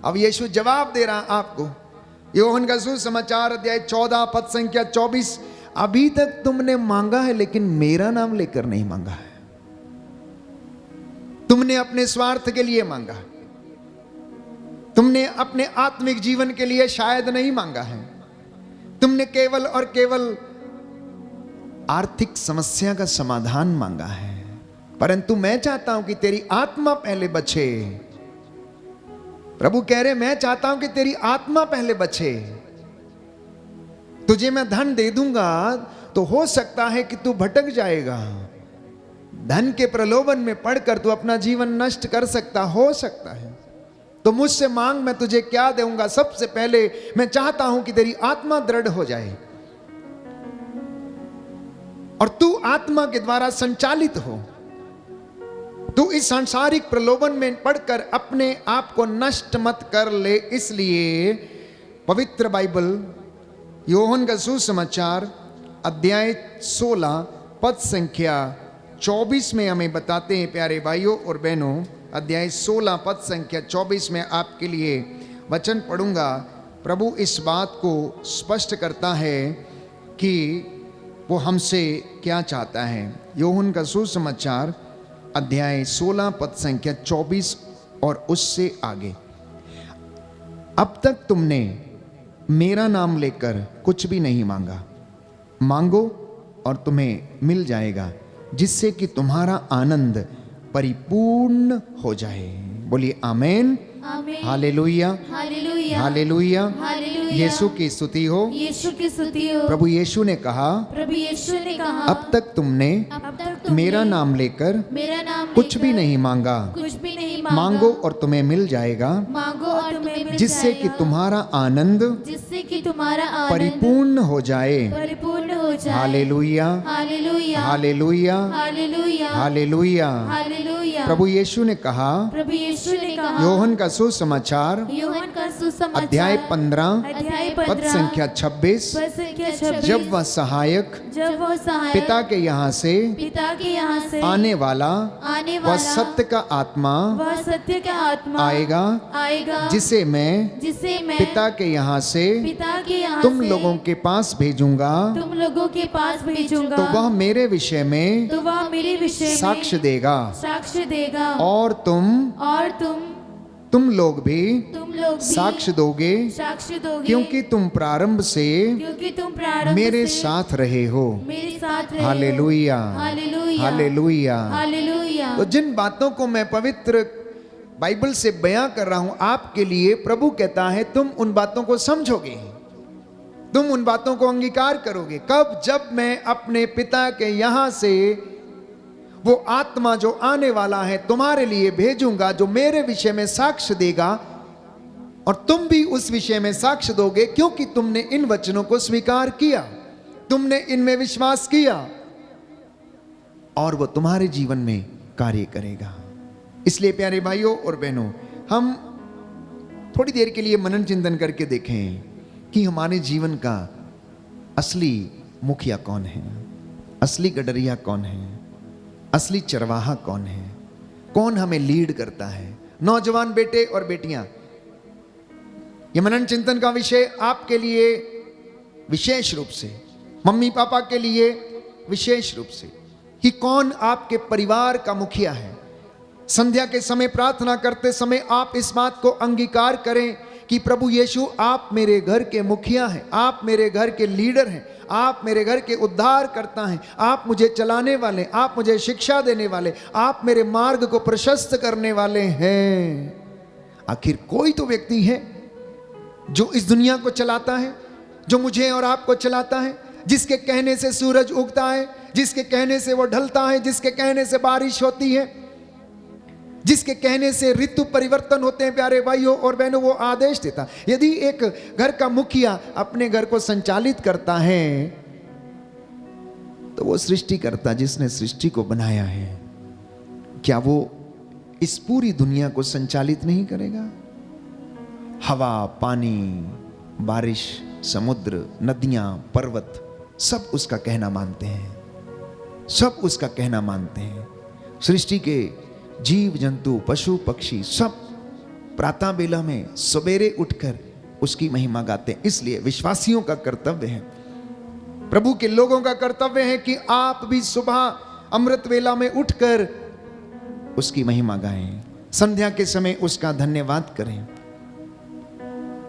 अब यीशु जवाब दे रहा आपको, यूहन्ना का सुसमाचार अध्याय 14 पद संख्या 24, अभी तक तुमने मांगा है लेकिन मेरा नाम लेकर नहीं मांगा है। तुमने अपने स्वार्थ के लिए मांगा है, तुमने अपने आत्मिक जीवन के लिए शायद नहीं मांगा है। तुमने केवल और केवल आर्थिक समस्या का समाधान मांगा है, परंतु मैं चाहता हूं कि तेरी आत्मा पहले बचे। प्रभु कह रहे, मैं चाहता हूं कि तेरी आत्मा पहले बचे। तुझे मैं धन दे दूंगा तो हो सकता है कि तू भटक जाएगा। धन के प्रलोभन में पड़कर तू अपना जीवन नष्ट कर सकता, हो सकता है। तो मुझसे मांग, मैं तुझे क्या दूंगा। सबसे पहले मैं चाहता हूं कि तेरी आत्मा दृढ़ हो जाए और तू आत्मा के द्वारा संचालित हो। तू इस सांसारिक प्रलोभन में पड़कर अपने आप को नष्ट मत कर ले। इसलिए पवित्र बाइबल योहन का सुसमाचार अध्याय 16 पद संख्या 24 में हमें बताते हैं, प्यारे भाइयों और बहनों, अध्याय 16 पद संख्या 24 में आपके लिए वचन पढ़ूंगा। प्रभु इस बात को स्पष्ट करता है कि वो हमसे क्या चाहता है। योहन का सुसमाचार अध्याय 16 पद संख्या 24 और उससे आगे। अब तक तुमने मेरा नाम लेकर कुछ भी नहीं मांगा, मांगो और तुम्हें मिल जाएगा, जिससे कि तुम्हारा आनंद परिपूर्ण हो जाए। बोलिए आमेन, आमीन। Hallelujah, hallelujah. Hallelujah. Hallelujah. Yeshu की स्तुति हो। यीशु की स्तुति हो। प्रभु यीशु ने कहा, प्रभु यीशु ने कहा, अब तक तुमने अब तक तुमने मेरा नाम लेकर मेरा नाम कुछ भी लेकर नहीं मांगा, कुछ भी नहीं मांगा। मांगो और तुम्हें मिल जाएगा, मांगो और तुम्हें मिल जिससे कि जाएगा। तुम्हारा आनंद जिससे कि तुम्हारा आनंद परिपूर्ण हो जाए। परिपूर्ण हो जाए। Hallelujah, hallelujah. Hallelujah, hallelujah. Hallelujah. Hallelujah. प्रभु यीशु ने कहा, प्रभु यीशु ने कहा, योहन का सुसमाचार यूहन्ना का सुसमाचार अध्याय 15 अध्याय पद 15 संख्या 26, पद संख्या 26, जब वह सहायक जब वह सहायक पिता के यहाँ से पिता के यहाँ से आने वाला आने वह वाला सत्य का आत्मा वह सत्य का आत्मा आएगा जिसे मैं जिसे मैं पिता के यहाँ से पिता के यहाँ तुम से लोगों के पास भेजूंगा, तुम लोगों के पास भेजूंगा। तो वह मेरे विषय में तो वह मेरे विषय में साक्ष्य देगा, साक्ष्य देगा। और और तुम लोग भी साक्ष्य दोगे, साक्ष्य दोगे, क्योंकि तुम प्रारंभ से क्योंकि तुम प्रारंभ मेरे से साथ रहे हो। मेरे साथ रहे हो। Hallelujah, hallelujah. हालेलुया। हालेलुया। तो जिन बातों को मैं पवित्र बाइबल से बयां कर रहा हूं आपके लिए, प्रभु कहता है तुम उन बातों को समझोगे, तुम उन बातों को अंगीकार करोगे। कब? जब मैं अपने पिता के यहां से वो आत्मा जो आने वाला है तुम्हारे लिए भेजूंगा, जो मेरे विषय में साक्ष्य देगा, और तुम भी उस विषय में साक्ष्य दोगे, क्योंकि तुमने इन वचनों को स्वीकार किया, तुमने इनमें विश्वास किया, और वो तुम्हारे जीवन में कार्य करेगा। इसलिए प्यारे भाइयों और बहनों, हम थोड़ी देर के लिए मनन चिंतन करके देखें कि हमारे जीवन का असली मुखिया कौन है, असली गडरिया कौन है, असली चरवाहा कौन है, कौन हमें लीड करता है। नौजवान बेटे और बेटियां, ये मनन चिंतन का विषय आपके लिए विशेष रूप से, मम्मी पापा के लिए विशेष रूप से, कि कौन आपके परिवार का मुखिया है। संध्या के समय प्रार्थना करते समय आप इस बात को अंगीकार करें कि प्रभु यीशु आप मेरे घर के मुखिया हैं, आप मेरे घर के लीडर हैं, आप मेरे घर के उद्धार करता हैं, आप मुझे चलाने वाले, आप मुझे शिक्षा देने वाले, आप मेरे मार्ग को प्रशस्त करने वाले हैं। आखिर कोई तो व्यक्ति है जो इस दुनिया को चलाता है, जो मुझे और आपको चलाता है, जिसके कहने से सूरज उगता है, जिसके कहने से वो ढलता है, जिसके कहने से बारिश होती है, जिसके कहने से ऋतु परिवर्तन होते हैं। प्यारे भाइयों और बहनों, वो आदेश देता। यदि एक घर का मुखिया अपने घर को संचालित करता है, तो वो सृष्टिकर्ता जिसने सृष्टि को बनाया है, क्या वो इस पूरी दुनिया को संचालित नहीं करेगा? हवा, पानी, बारिश, समुद्र, नदियां, पर्वत, सब उसका कहना मानते हैं, सब उसका कहना मानते हैं। सृष्टि के जीव जंतु, पशु पक्षी सब प्रातः बेला में सवेरे उठकर उसकी महिमा गाते हैं। इसलिए विश्वासियों का कर्तव्य है, प्रभु के लोगों का कर्तव्य है कि आप भी सुबह अमृत वेला में उठकर उसकी महिमा गाएं, संध्या के समय उसका धन्यवाद करें।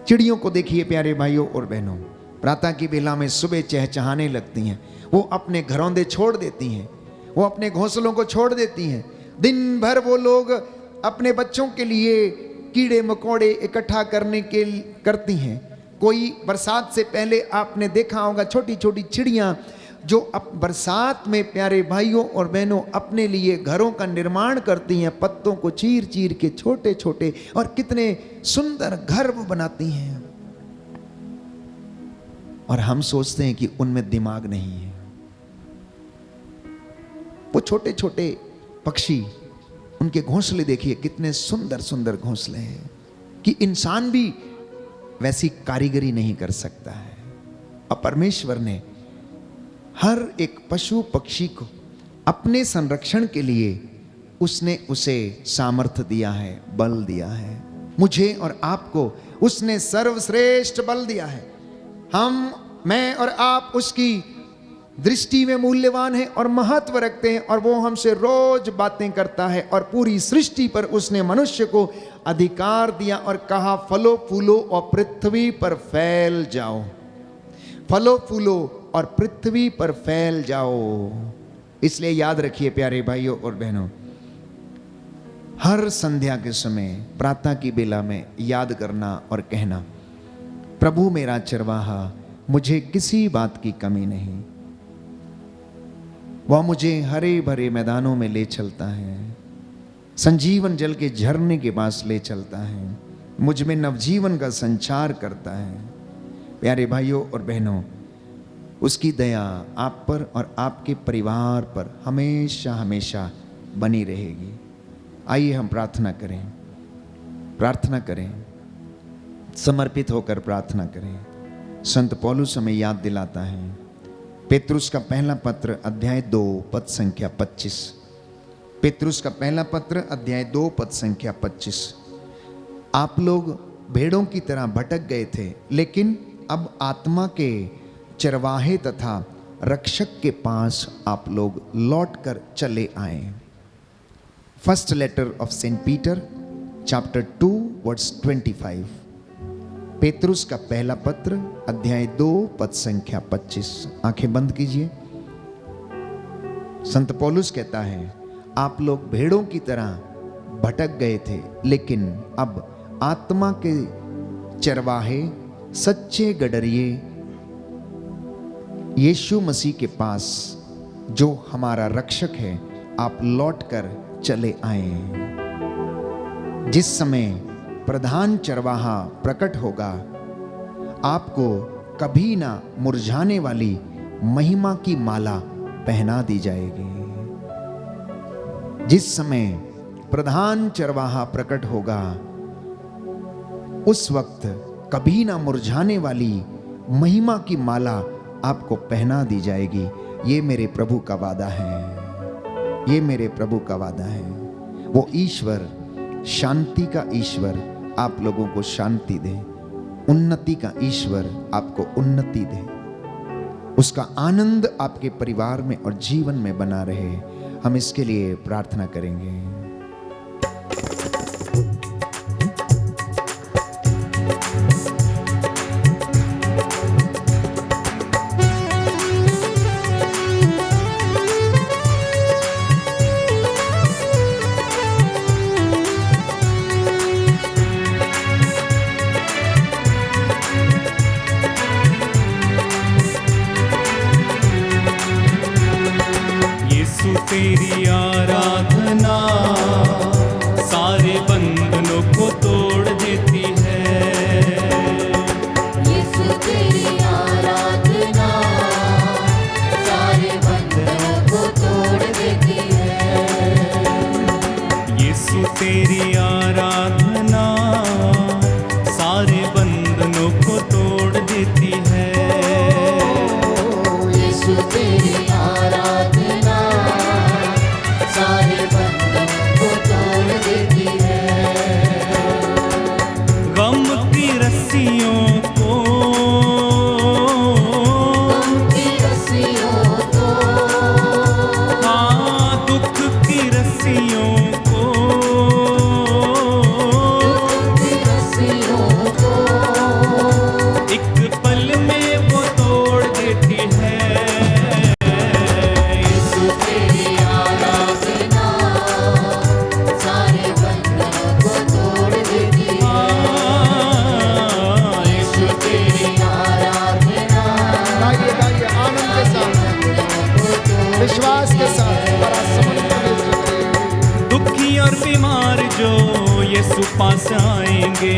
चिड़ियों को देखिए प्यारे भाइयों और बहनों, प्रातः की बेला में सुबह चहचहाने लगती हैं, वो अपने घरौंदे छोड़ देती हैं, वो अपने घोंसलों को छोड़ देती हैं। दिन भर वो लोग अपने बच्चों के लिए कीड़े मकोड़े इकट्ठा करती हैं। कोई बरसात से पहले आपने देखा होगा छोटी छोटी चिड़ियां जो अब बरसात में प्यारे भाइयों और बहनों अपने लिए घरों का निर्माण करती हैं, पत्तों को चीर चीर के छोटे छोटे, और कितने सुंदर घर वो बनाती हैं, और हम सोचते हैं कि उनमें दिमाग नहीं है। वो छोटे छोटे पक्षी, उनके घोंसले देखिए कितने सुंदर सुंदर घोंसले हैं कि इंसान भी वैसी कारीगरी नहीं कर सकता है। और परमेश्वर ने हर एक पशु पक्षी को अपने संरक्षण के लिए उसने उसे सामर्थ्य दिया है, बल दिया है। मुझे और आपको उसने सर्वश्रेष्ठ बल दिया है। मैं और आप उसकी दृष्टि में मूल्यवान है और महत्व रखते हैं, और वो हमसे रोज बातें करता है। और पूरी सृष्टि पर उसने मनुष्य को अधिकार दिया और कहा, फलो फूलो और पृथ्वी पर फैल जाओ, फलो फूलो और पृथ्वी पर फैल जाओ। इसलिए याद रखिए प्यारे भाइयों और बहनों, हर संध्या के समय प्रातः की बेला में याद करना और कहना, प्रभु मेरा चरवाहा, मुझे किसी बात की कमी नहीं। वह मुझे हरे भरे मैदानों में ले चलता है, संजीवन जल के झरने के पास ले चलता है, मुझ में नवजीवन का संचार करता है। प्यारे भाइयों और बहनों, उसकी दया आप पर और आपके परिवार पर हमेशा हमेशा बनी रहेगी। आइए हम प्रार्थना करें, प्रार्थना करें, समर्पित होकर प्रार्थना करें। संत पौलुस हमें याद दिलाता है, पेतरुस का पहला पत्र अध्याय 2 पद संख्या 25। पेतरुस का पहला पत्र अध्याय 2 पद संख्या 25। आप लोग भेड़ों की तरह भटक गए थे, लेकिन अब आत्मा के चरवाहे तथा रक्षक के पास आप लोग लौटकर चले आए। First letter of Saint Peter chapter 2 verse 25। पेतरुस का पहला पत्र अध्याय 2 पद संख्या 25। आंखें बंद कीजिए। संत पौलुस कहता है, आप लोग भेड़ों की तरह भटक गए थे, लेकिन अब आत्मा के चरवाहे, सच्चे गडरिये यीशु मसीह के पास, जो हमारा रक्षक है, आप लौटकर चले आए। जिस समय प्रधान चरवाहा प्रकट होगा, आपको कभी ना मुरझाने वाली महिमा की माला पहना दी जाएगी। जिस समय प्रधान चरवाहा प्रकट होगा, उस वक्त कभी ना मुरझाने वाली महिमा की माला आपको पहना दी जाएगी। ये मेरे प्रभु का वादा है, ये मेरे प्रभु का वादा है। वो ईश्वर, शांति का ईश्वर आप लोगों को शांति दे, उन्नति का ईश्वर आपको उन्नति दे, उसका आनंद आपके परिवार में और जीवन में बना रहे। हम इसके लिए प्रार्थना करेंगे। तेरी आराधना यीशु पास आएंगे।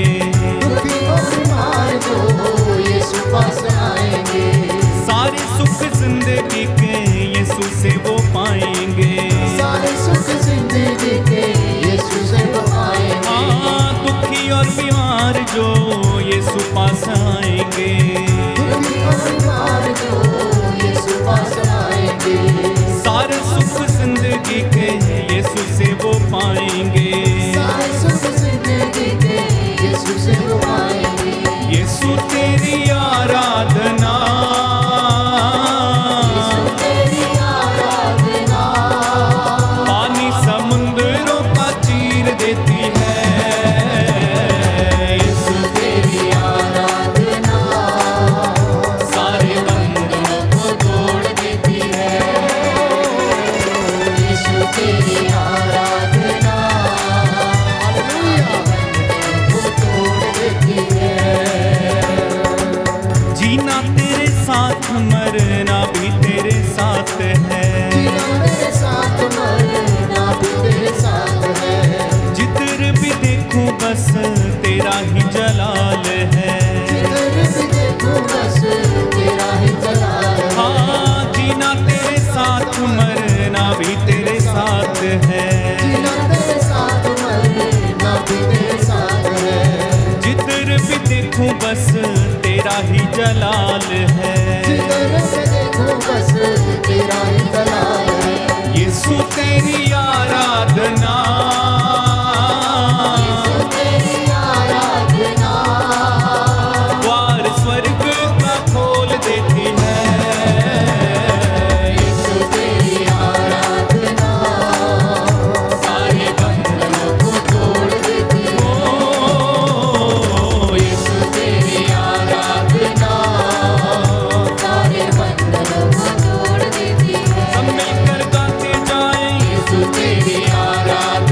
दुखी और बीमार जो यीशु पास आएंगे, सारे सुख जिंदगी के यीशु से वो पाएंगे। सारे सुख जिंदगी के यीशु से वो पाएंगे। दुखी और बीमार जो यीशु पास आएंगे। दुखी और बीमार जो यीशु पास आएंगे, सारे सुख जिंदगी के यीशु से वो पाएंगे। सारे सुख जिंदगी के यीशु से वो पाएंगे। यीशु तेरी आराधना, तेरी आराधना पानी समुद्रों का चीर देती है। यीशु तेरी आराधना सारे बंधनों को तोड़ देती है। यीशु तेरी आराधना को तोड़ देती है। जीना तेरे साथ, मरना भी तेरे साथ है। जीना मेरे साथ, मरना भी तेरे साथ है। जिधर भी देखूं बस तेरा ही जलाल है। जिधर भी देखूं बस तेरा ही जलाल है। हाँ, जीना तेरे साथ, मरना भी तेरे साथ है। जीना तेरे साथ, मरना भी तेरे साथ है। जिधर भी देखूं बस तेरा ही जलाल है। जिधर भी देखूं बस तेरा ही जलाल है। यीशु तेरी आराधना, तेरी आराधना द्वार स्वर्ग का खोल देती है। यीशु तेरी आराधना सारे बंधनों को तोड़ देती है। ओ, यीशु तेरी आराधना सारे बंधनों को तोड़ देती है। सब मिलकर गाते जाएं। यीशु तेरी आराधना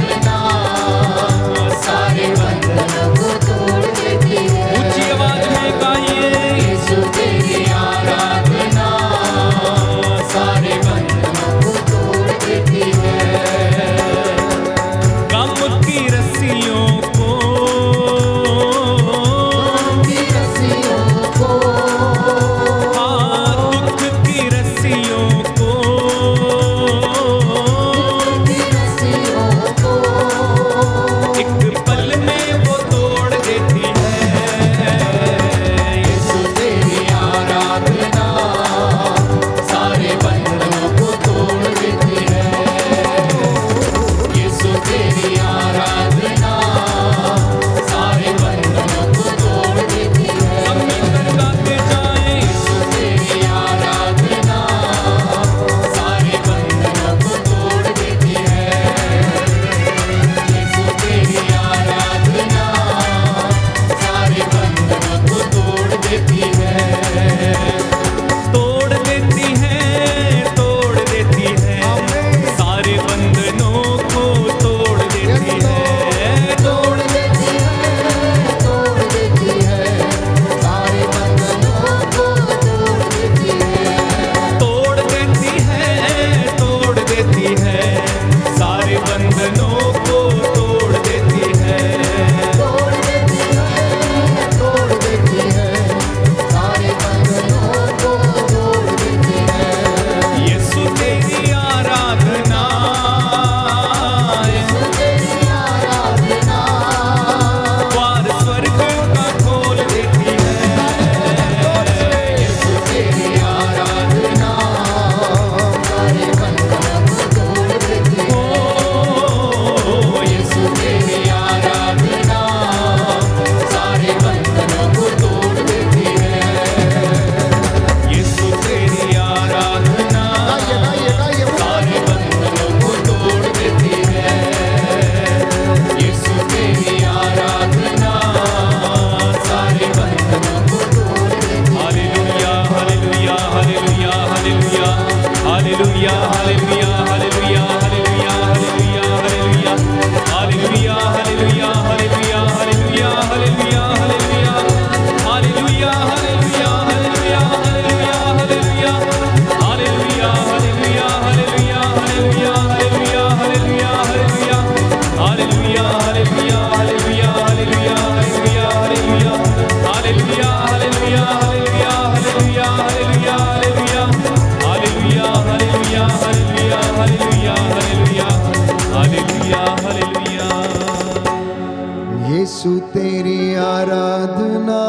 यीशु तेरी आराधना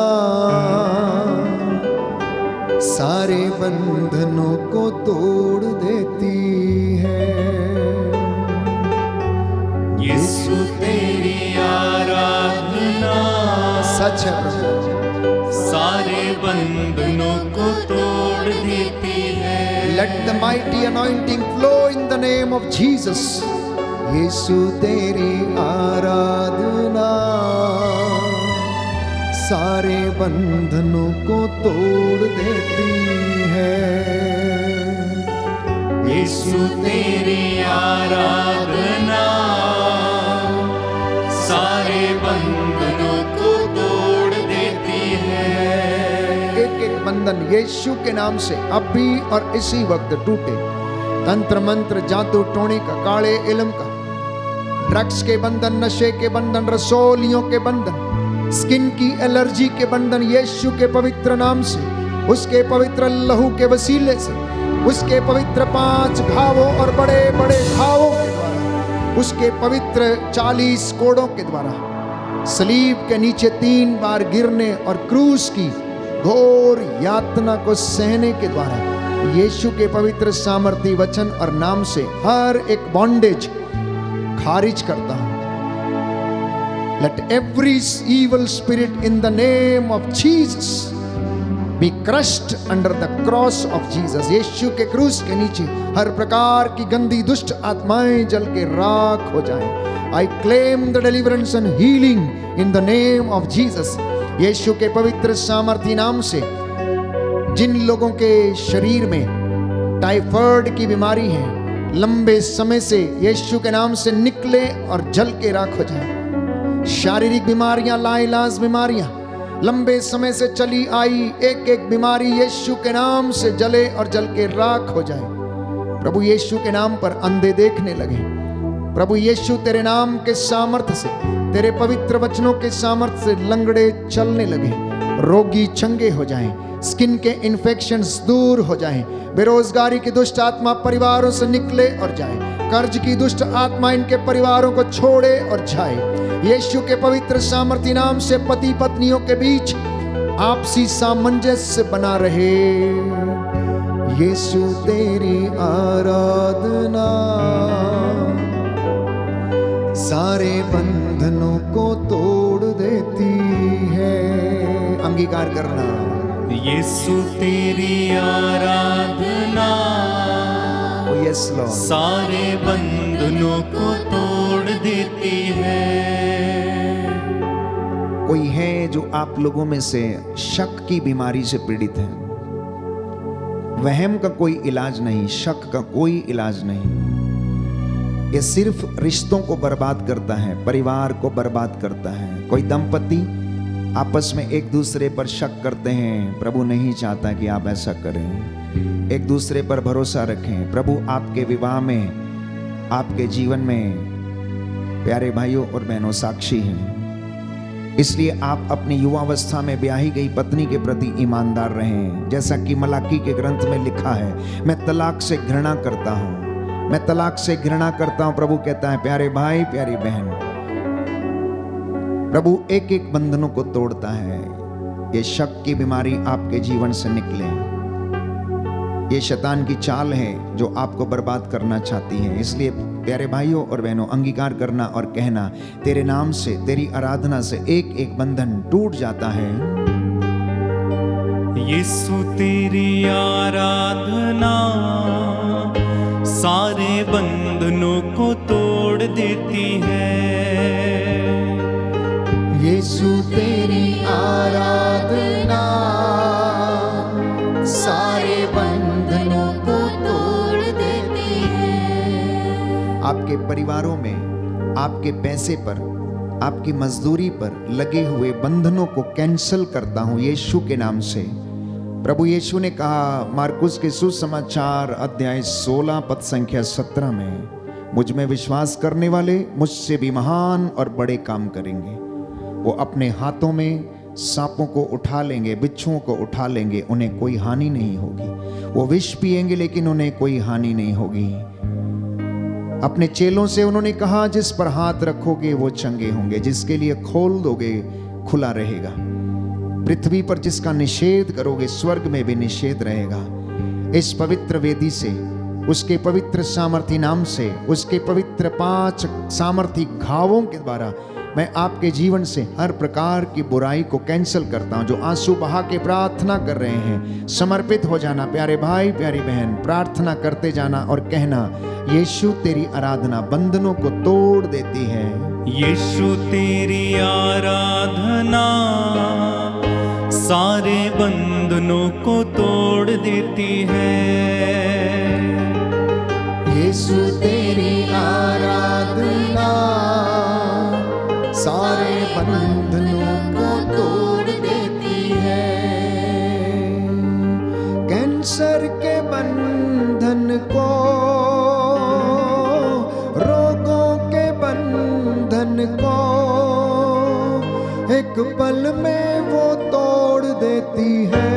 सारे बंधनों को तोड़ देती है। यीशु तेरी आराधना सच है प्रभु, सारे बंधनों को तोड़ देती है। let the mighty anointing flow in the name of Jesus। यीशु तेरी आराधना सारे बंधनों को तोड़ देती है। यीशु तेरी आराधना सारे बंधनों को तोड़ देती है। एक एक बंधन यीशु के नाम से अब भी और इसी वक्त टूटे। तंत्र मंत्र, जादू टोणी का, काले इल्म का, ड्रग्स के बंधन, नशे के बंधन, रसोलियों के बंधन, स्किन की एलर्जी के बंधन यीशु के पवित्र नाम से, उसके पवित्र लहू के वसीले से, उसके पवित्र 5 घावों और बड़े बड़े घावों के द्वारा, उसके पवित्र 40 कोड़ों के द्वारा, सलीब के नीचे 3 बार गिरने और क्रूस की घोर यातना को सहने के द्वारा यीशु के पवित्र सामर्थी वचन और नाम से हर एक बॉन्डेज खारिज करता हूं। Let every evil spirit in the name of Jesus be crushed under the cross of Jesus। यीशु के क्रूस के नीचे हर प्रकार की गंदी दुष्ट आत्माएं जल के राख हो जाएं। I claim the deliverance and healing in the name of Jesus। यीशु के पवित्र सामर्थी नाम से जिन लोगों के शरीर में टाइफाइड की बीमारी है, लंबे समय से यीशु के नाम से निकले और जल के राख हो जाए। शारीरिक बीमारियां, लाइलाज बीमारियां, लंबे समय से चली आई एक एक बीमारी यीशु के नाम से जले और जल के राख हो जाए। प्रभु यीशु के नाम पर अंधे देखने लगे। प्रभु यीशु तेरे नाम के सामर्थ्य से, तेरे पवित्र वचनों के सामर्थ्य से लंगड़े चलने लगे, रोगी चंगे हो जाएं, स्किन के इन्फेक्शंस दूर हो जाएं, बेरोजगारी की दुष्ट आत्मा परिवारों से निकले और जाए, कर्ज की दुष्ट आत्मा इनके परिवारों को छोड़े और जाए। यीशु के पवित्र सामर्थी नाम से पति पत्नियों के बीच आपसी सामंजस्य बना रहे। यीशु तेरी आराधना सारे बंधनों को तोड़ देती है। अंगीकार करना। यीशु तेरी आराधना यस लॉर्ड सारे बंधनों को तोड़ देती है। कोई है जो आप लोगों में से शक की बीमारी से पीड़ित है। वहम का कोई इलाज नहीं, शक का कोई इलाज नहीं। ये सिर्फ रिश्तों को बर्बाद करता है, परिवार को बर्बाद करता है। कोई दंपति आपस में एक दूसरे पर शक करते हैं, प्रभु नहीं चाहता कि आप ऐसा करें। एक दूसरे पर भरोसा रखें। प्रभु आपके विवाह में, आपके जीवन में प्यारे भाइयों और बहनों साक्षी हैं। इसलिए आप अपनी युवावस्था में ब्याही गई पत्नी के प्रति ईमानदार रहें। जैसा कि मलाकी के ग्रंथ में लिखा है, मैं तलाक से घृणा करता हूं, मैं तलाक से घृणा करता हूं। प्रभु कहता है प्यारे भाई, प्यारी बहन, प्रभु एक एक बंधनों को तोड़ता है। ये शक की बीमारी आपके जीवन से निकले। ये शैतान की चाल है जो आपको बर्बाद करना चाहती है। इसलिए प्यारे भाइयों और बहनों, अंगीकार करना और कहना, तेरे नाम से, तेरी आराधना से एक एक बंधन टूट जाता है। यीशु तेरी आराधना सारे बंधनों को तोड़ देती है। यीशु तेरी आराधना सारे बंधनों को तोड़ देती है। आपके परिवारों में, आपके पैसे पर, आपकी मजदूरी पर लगे हुए बंधनों को कैंसल करता हूं यीशु के नाम से। प्रभु यीशु ने कहा मार्कुस के सुसमाचार अध्याय 16 पद संख्या 17 में, मुझ में विश्वास करने वाले मुझसे भी महान और बड़े काम करेंगे। वो अपने हाथों में सांपों को उठा लेंगे, बिच्छुओं को उठा लेंगे, उन्हें कोई हानि नहीं होगी। वो विष पिएंगे लेकिन उन्हें कोई हानि नहीं होगी। अपने चेलों से उन्होंने कहा, जिस पर हाथ रखोगे वो चंगे होंगे, जिसके लिए खोल दोगे खुला रहेगा। पृथ्वी पर जिसका निषेध करोगे स्वर्ग में भी निषेध रहेगा। इस पवित्र वेदी से, उसके पवित्र सामर्थी नाम से, उसके पवित्र 5 सामर्थी घावों के द्वारा मैं आपके जीवन से हर प्रकार की बुराई को कैंसिल करता हूं। जो आंसू बहा के प्रार्थना कर रहे हैं, समर्पित हो जाना प्यारे भाई प्यारी बहन, प्रार्थना करते जाना और कहना, यीशु तेरी आराधना बंधनों को तोड़ देती है। यीशु तेरी आराधना सारे बंधनों को तोड़ देती है। यीशु तेरी आराधना सारे बंधनों को तोड़ देती है। कैंसर के बंधन को, रोगों के बंधन को एक पल में वो तोड़ देती है।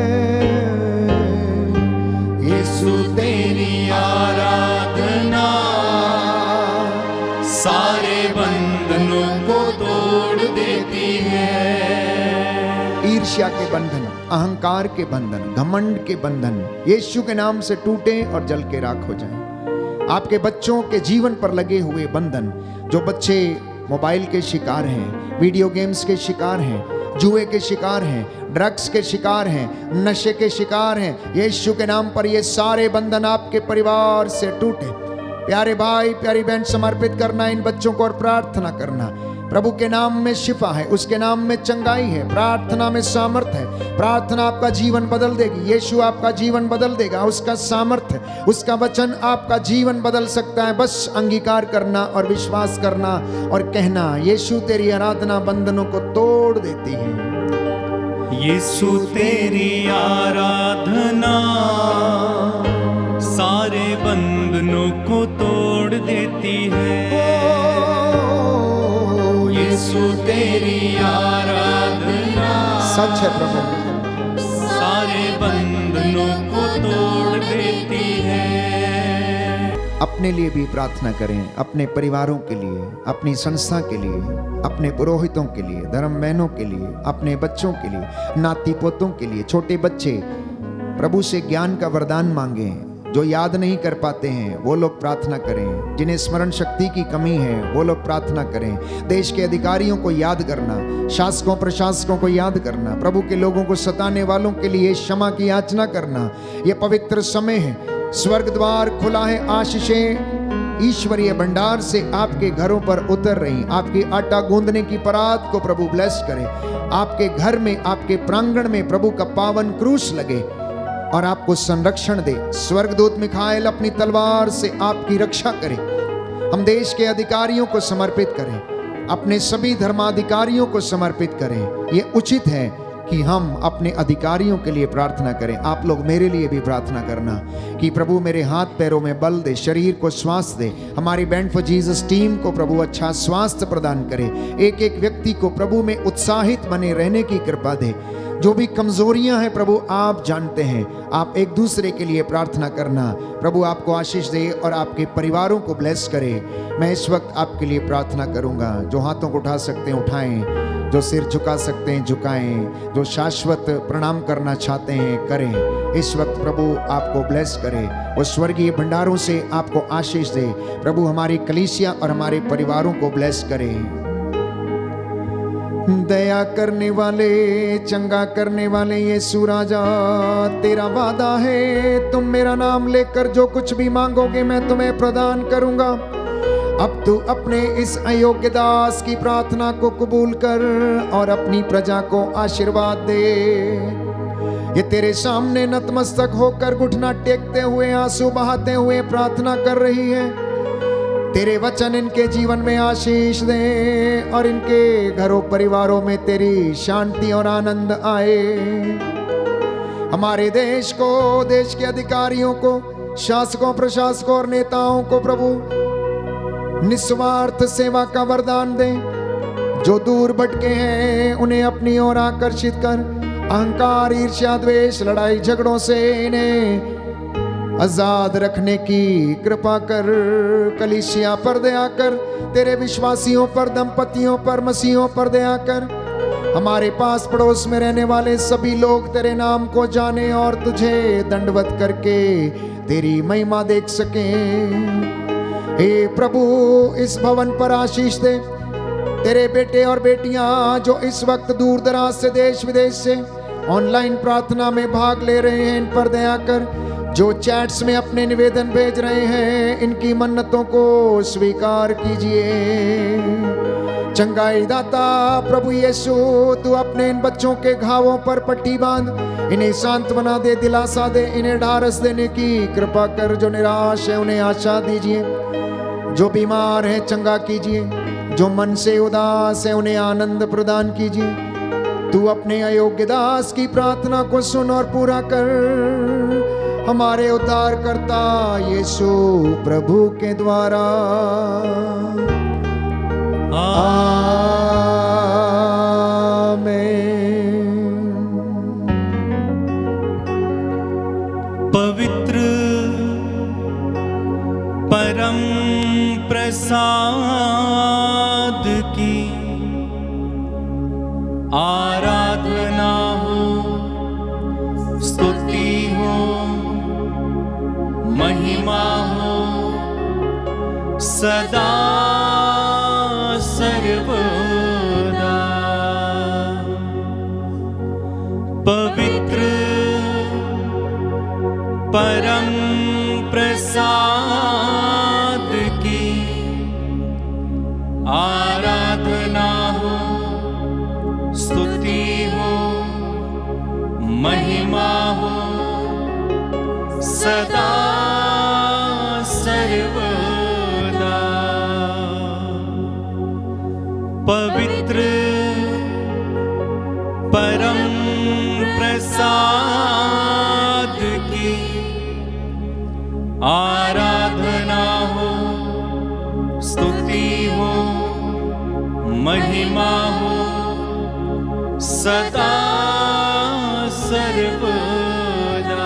यीशु तेरी आराधना सारे बंधनों को तोड़ देती है। ईर्ष्या के बंधन, अहंकार के बंधन, घमंड के बंधन यीशु के नाम से टूटे और जल के राख हो जाएं। आपके बच्चों के जीवन पर लगे हुए बंधन, जो बच्चे मोबाइल के शिकार हैं, वीडियो गेम्स के शिकार हैं, जुए के शिकार हैं, ड्रग्स के शिकार हैं, नशे के शिकार हैं, यीशु के नाम पर ये सारे बंधन आपके परिवार से टूटे। प्यारे भाई प्यारी बहन, समर्पित करना इन बच्चों को और प्रार्थना करना। प्रभु के नाम में शिफा है, उसके नाम में चंगाई है, प्रार्थना में सामर्थ्य है। प्रार्थना आपका जीवन बदल देगी, यीशु आपका जीवन बदल देगा। उसका सामर्थ्य, उसका वचन आपका जीवन बदल सकता है। बस अंगीकार करना और विश्वास करना और कहना, यीशु तेरी आराधना बंधनों को तोड़ देती है। यीशु तेरी आराधना सारे बंधनों को तोड़ देती है। यीशु तेरी आराधना सच है प्रभु, सारे बंधनों को तोड़ देती है। अपने लिए भी प्रार्थना करें, अपने परिवारों के लिए, अपनी संस्था के लिए, अपने पुरोहितों के लिए, धर्म बहनों के लिए, अपने बच्चों के लिए, नाती पोतों के लिए। छोटे बच्चे प्रभु से ज्ञान का वरदान मांगे। जो याद नहीं कर पाते हैं वो लोग प्रार्थना करें। जिन्हें स्मरण शक्ति की कमी है वो लोग प्रार्थना करें। देश के अधिकारियों को याद करना, शासकों प्रशासकों को याद करना, प्रभु के लोगों को सताने वालों के लिए क्षमा की याचना करना। ये पवित्र समय है, स्वर्ग द्वार खुला है, आशीषें ईश्वरीय भंडार से आपके घरों पर उतर रही। आपकी आटा गूंदने की परात को प्रभु ब्लेस करे। आपके घर में, आपके प्रांगण में प्रभु का पावन क्रूस लगे और आपको संरक्षण दे। स्वर्गदूत मिखाएल अपनी तलवार से आपकी रक्षा करे। हम देश के अधिकारियों को समर्पित करें, अपने सभी धर्माधिकारियों को समर्पित करें। ये उचित है कि हम अपने अधिकारियों के लिए प्रार्थना करें। आप लोग मेरे लिए भी प्रार्थना करना कि प्रभु मेरे हाथ पैरों में बल दे, शरीर को स्वास्थ्य दे। हमारी बैंड फॉर जीसस टीम को प्रभु अच्छा स्वास्थ्य प्रदान करे। एक एक व्यक्ति को प्रभु में उत्साहित बने रहने की कृपा दे। जो भी कमजोरियां हैं प्रभु आप जानते हैं। आप एक दूसरे के लिए प्रार्थना करना। प्रभु आपको आशीष दे और आपके परिवारों को ब्लेस करे। मैं इस वक्त आपके लिए प्रार्थना करूंगा। जो हाथों को उठा सकते हैं उठाएं, जो सिर झुका सकते हैं झुकाएं, जो शाश्वत प्रणाम करना चाहते हैं करें। इस वक्त प्रभु आपको ब्लेस करे, वो स्वर्गीय भंडारों से आपको आशीष दे। प्रभु हमारी कलीसिया और हमारे परिवारों को ब्लेस करे। दया करने वाले, चंगा करने वाले यीशु राजा, तेरा वादा है तुम मेरा नाम लेकर जो कुछ भी मांगोगे मैं तुम्हें प्रदान करूंगा। अब तू अपने इस अयोग्य दास की प्रार्थना को कबूल कर और अपनी प्रजा को आशीर्वाद दे। ये तेरे सामने नतमस्तक होकर घुटना टेकते हुए, आंसू बहाते हुए प्रार्थना कर रही है। तेरे वचन इनके जीवन में आशीष दे और इनके घरों परिवारों में तेरी शांति और आनंद आए। हमारे देश को, देश के अधिकारियों को, शासकों प्रशासकों और नेताओं को प्रभु निस्वार्थ सेवा का वरदान दे। जो दूर भटके हैं उन्हें अपनी ओर आकर्षित कर। अहंकार, ईर्ष्या, द्वेष, लड़ाई झगड़ों से इन्हें आजाद रखने की कृपा कर। कलीसिया पर दया कर, तेरे विश्वासियों पर, दंपतियों पर, मसीहों पर दया कर। हमारे पास पड़ोस में रहने वाले सभी लोग तेरे नाम को जाने और तुझे दंडवत करके तेरी महिमा देख सकें। हे प्रभु, इस भवन पर आशीष दे। तेरे बेटे और बेटियां जो इस वक्त दूर दराज से, देश विदेश से ऑनलाइन प्रार्थना में भाग ले रहे हैं, इन पर दया कर। जो चैट्स में अपने निवेदन भेज रहे हैं, इनकी मन्नतों को स्वीकार कीजिए। चंगाई दाता प्रभु यीशु, तू अपने इन बच्चों के घावों पर पट्टी बांध, इन्हें सांत्वना दे, दिलासा दे, इन्हें ढारस देने की कृपा कर। जो निराश है उन्हें आशा दीजिए, जो बीमार है चंगा कीजिए, जो मन से उदास है उन्हें आनंद प्रदान कीजिए। तू अपने अयोग्य दास की प्रार्थना को सुन और पूरा कर। हमारे उद्धारकर्ता यीशु प्रभु के द्वारा। पवित्र परम प्रसाद की आराधना हो, स्तुति हो, महिमा हो सदा सर्वदा। पवित्र परम प्रसाद की आराधना हो, स्तुति हो, महिमा हो सदा सर्वदा। पवित्र परम प्रसाद की आराधना हो, स्तुति हो, महिमा हो सदा सर्वदा।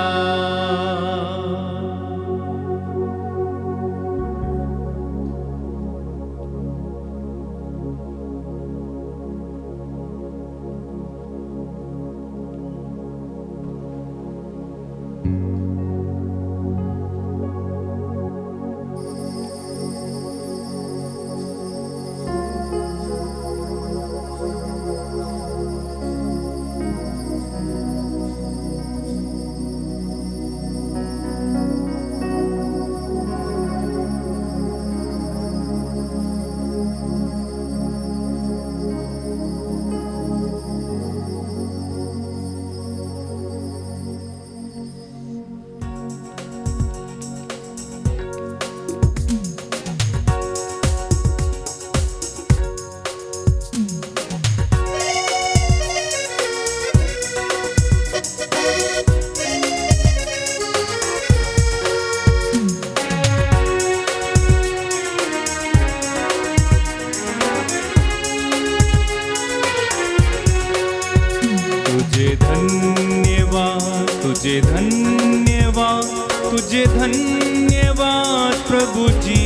तुझे धन्यवाद, तुझे धन्यवाद प्रभु जी।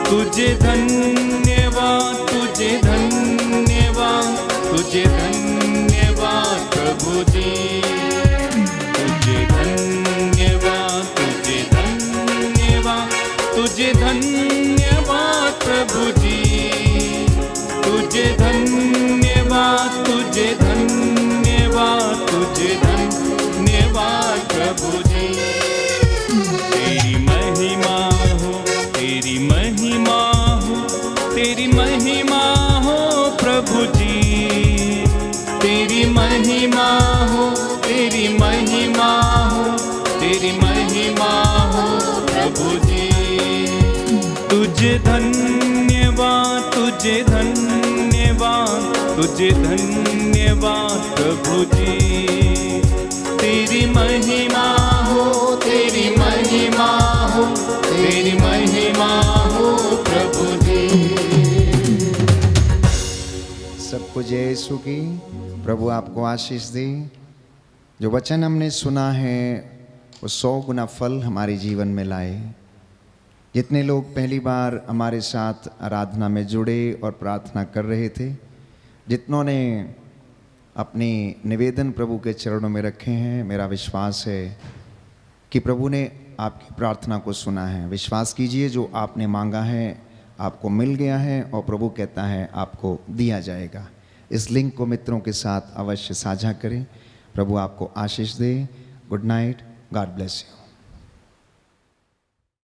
तुझे धन्यवाद, तुझे धन्यवाद, तुझे धन्यवाद प्रभु जी। तुझे धन्यवाद, तुझे धन्यवाद, तुझे धन्यवाद प्रभु जी। तुझे धन्यवाद, तुझे धन्यवाद, तुझे धन्यवाद प्रभु जी। तेरी महिमा हो, तेरी महिमा हो, तेरी महिमा हो प्रभु जी। तेरी महिमा हो, तेरी महिमा हो, तेरी महिमा हो प्रभु जी। तुझे धन्यवाद, तुझे धन्यवाद, तुझे धन्यवाद प्रभु जी। तेरी महिमा हो, तेरी महिमा हो, तेरी महिमा हो प्रभु जी। सबको जय यीशु की। प्रभु आपको आशीष दे। जो वचन हमने सुना है वो 100 गुना फल हमारे जीवन में लाए। जितने लोग पहली बार हमारे साथ आराधना में जुड़े और प्रार्थना कर रहे थे, जितनों ने अपनी निवेदन प्रभु के चरणों में रखे हैं, मेरा विश्वास है कि प्रभु ने आपकी प्रार्थना को सुना है। विश्वास कीजिए, जो आपने मांगा है आपको मिल गया है और प्रभु कहता है आपको दिया जाएगा। इस लिंक को मित्रों के साथ अवश्य साझा करें। प्रभु आपको आशीष दे। Good night, God bless you.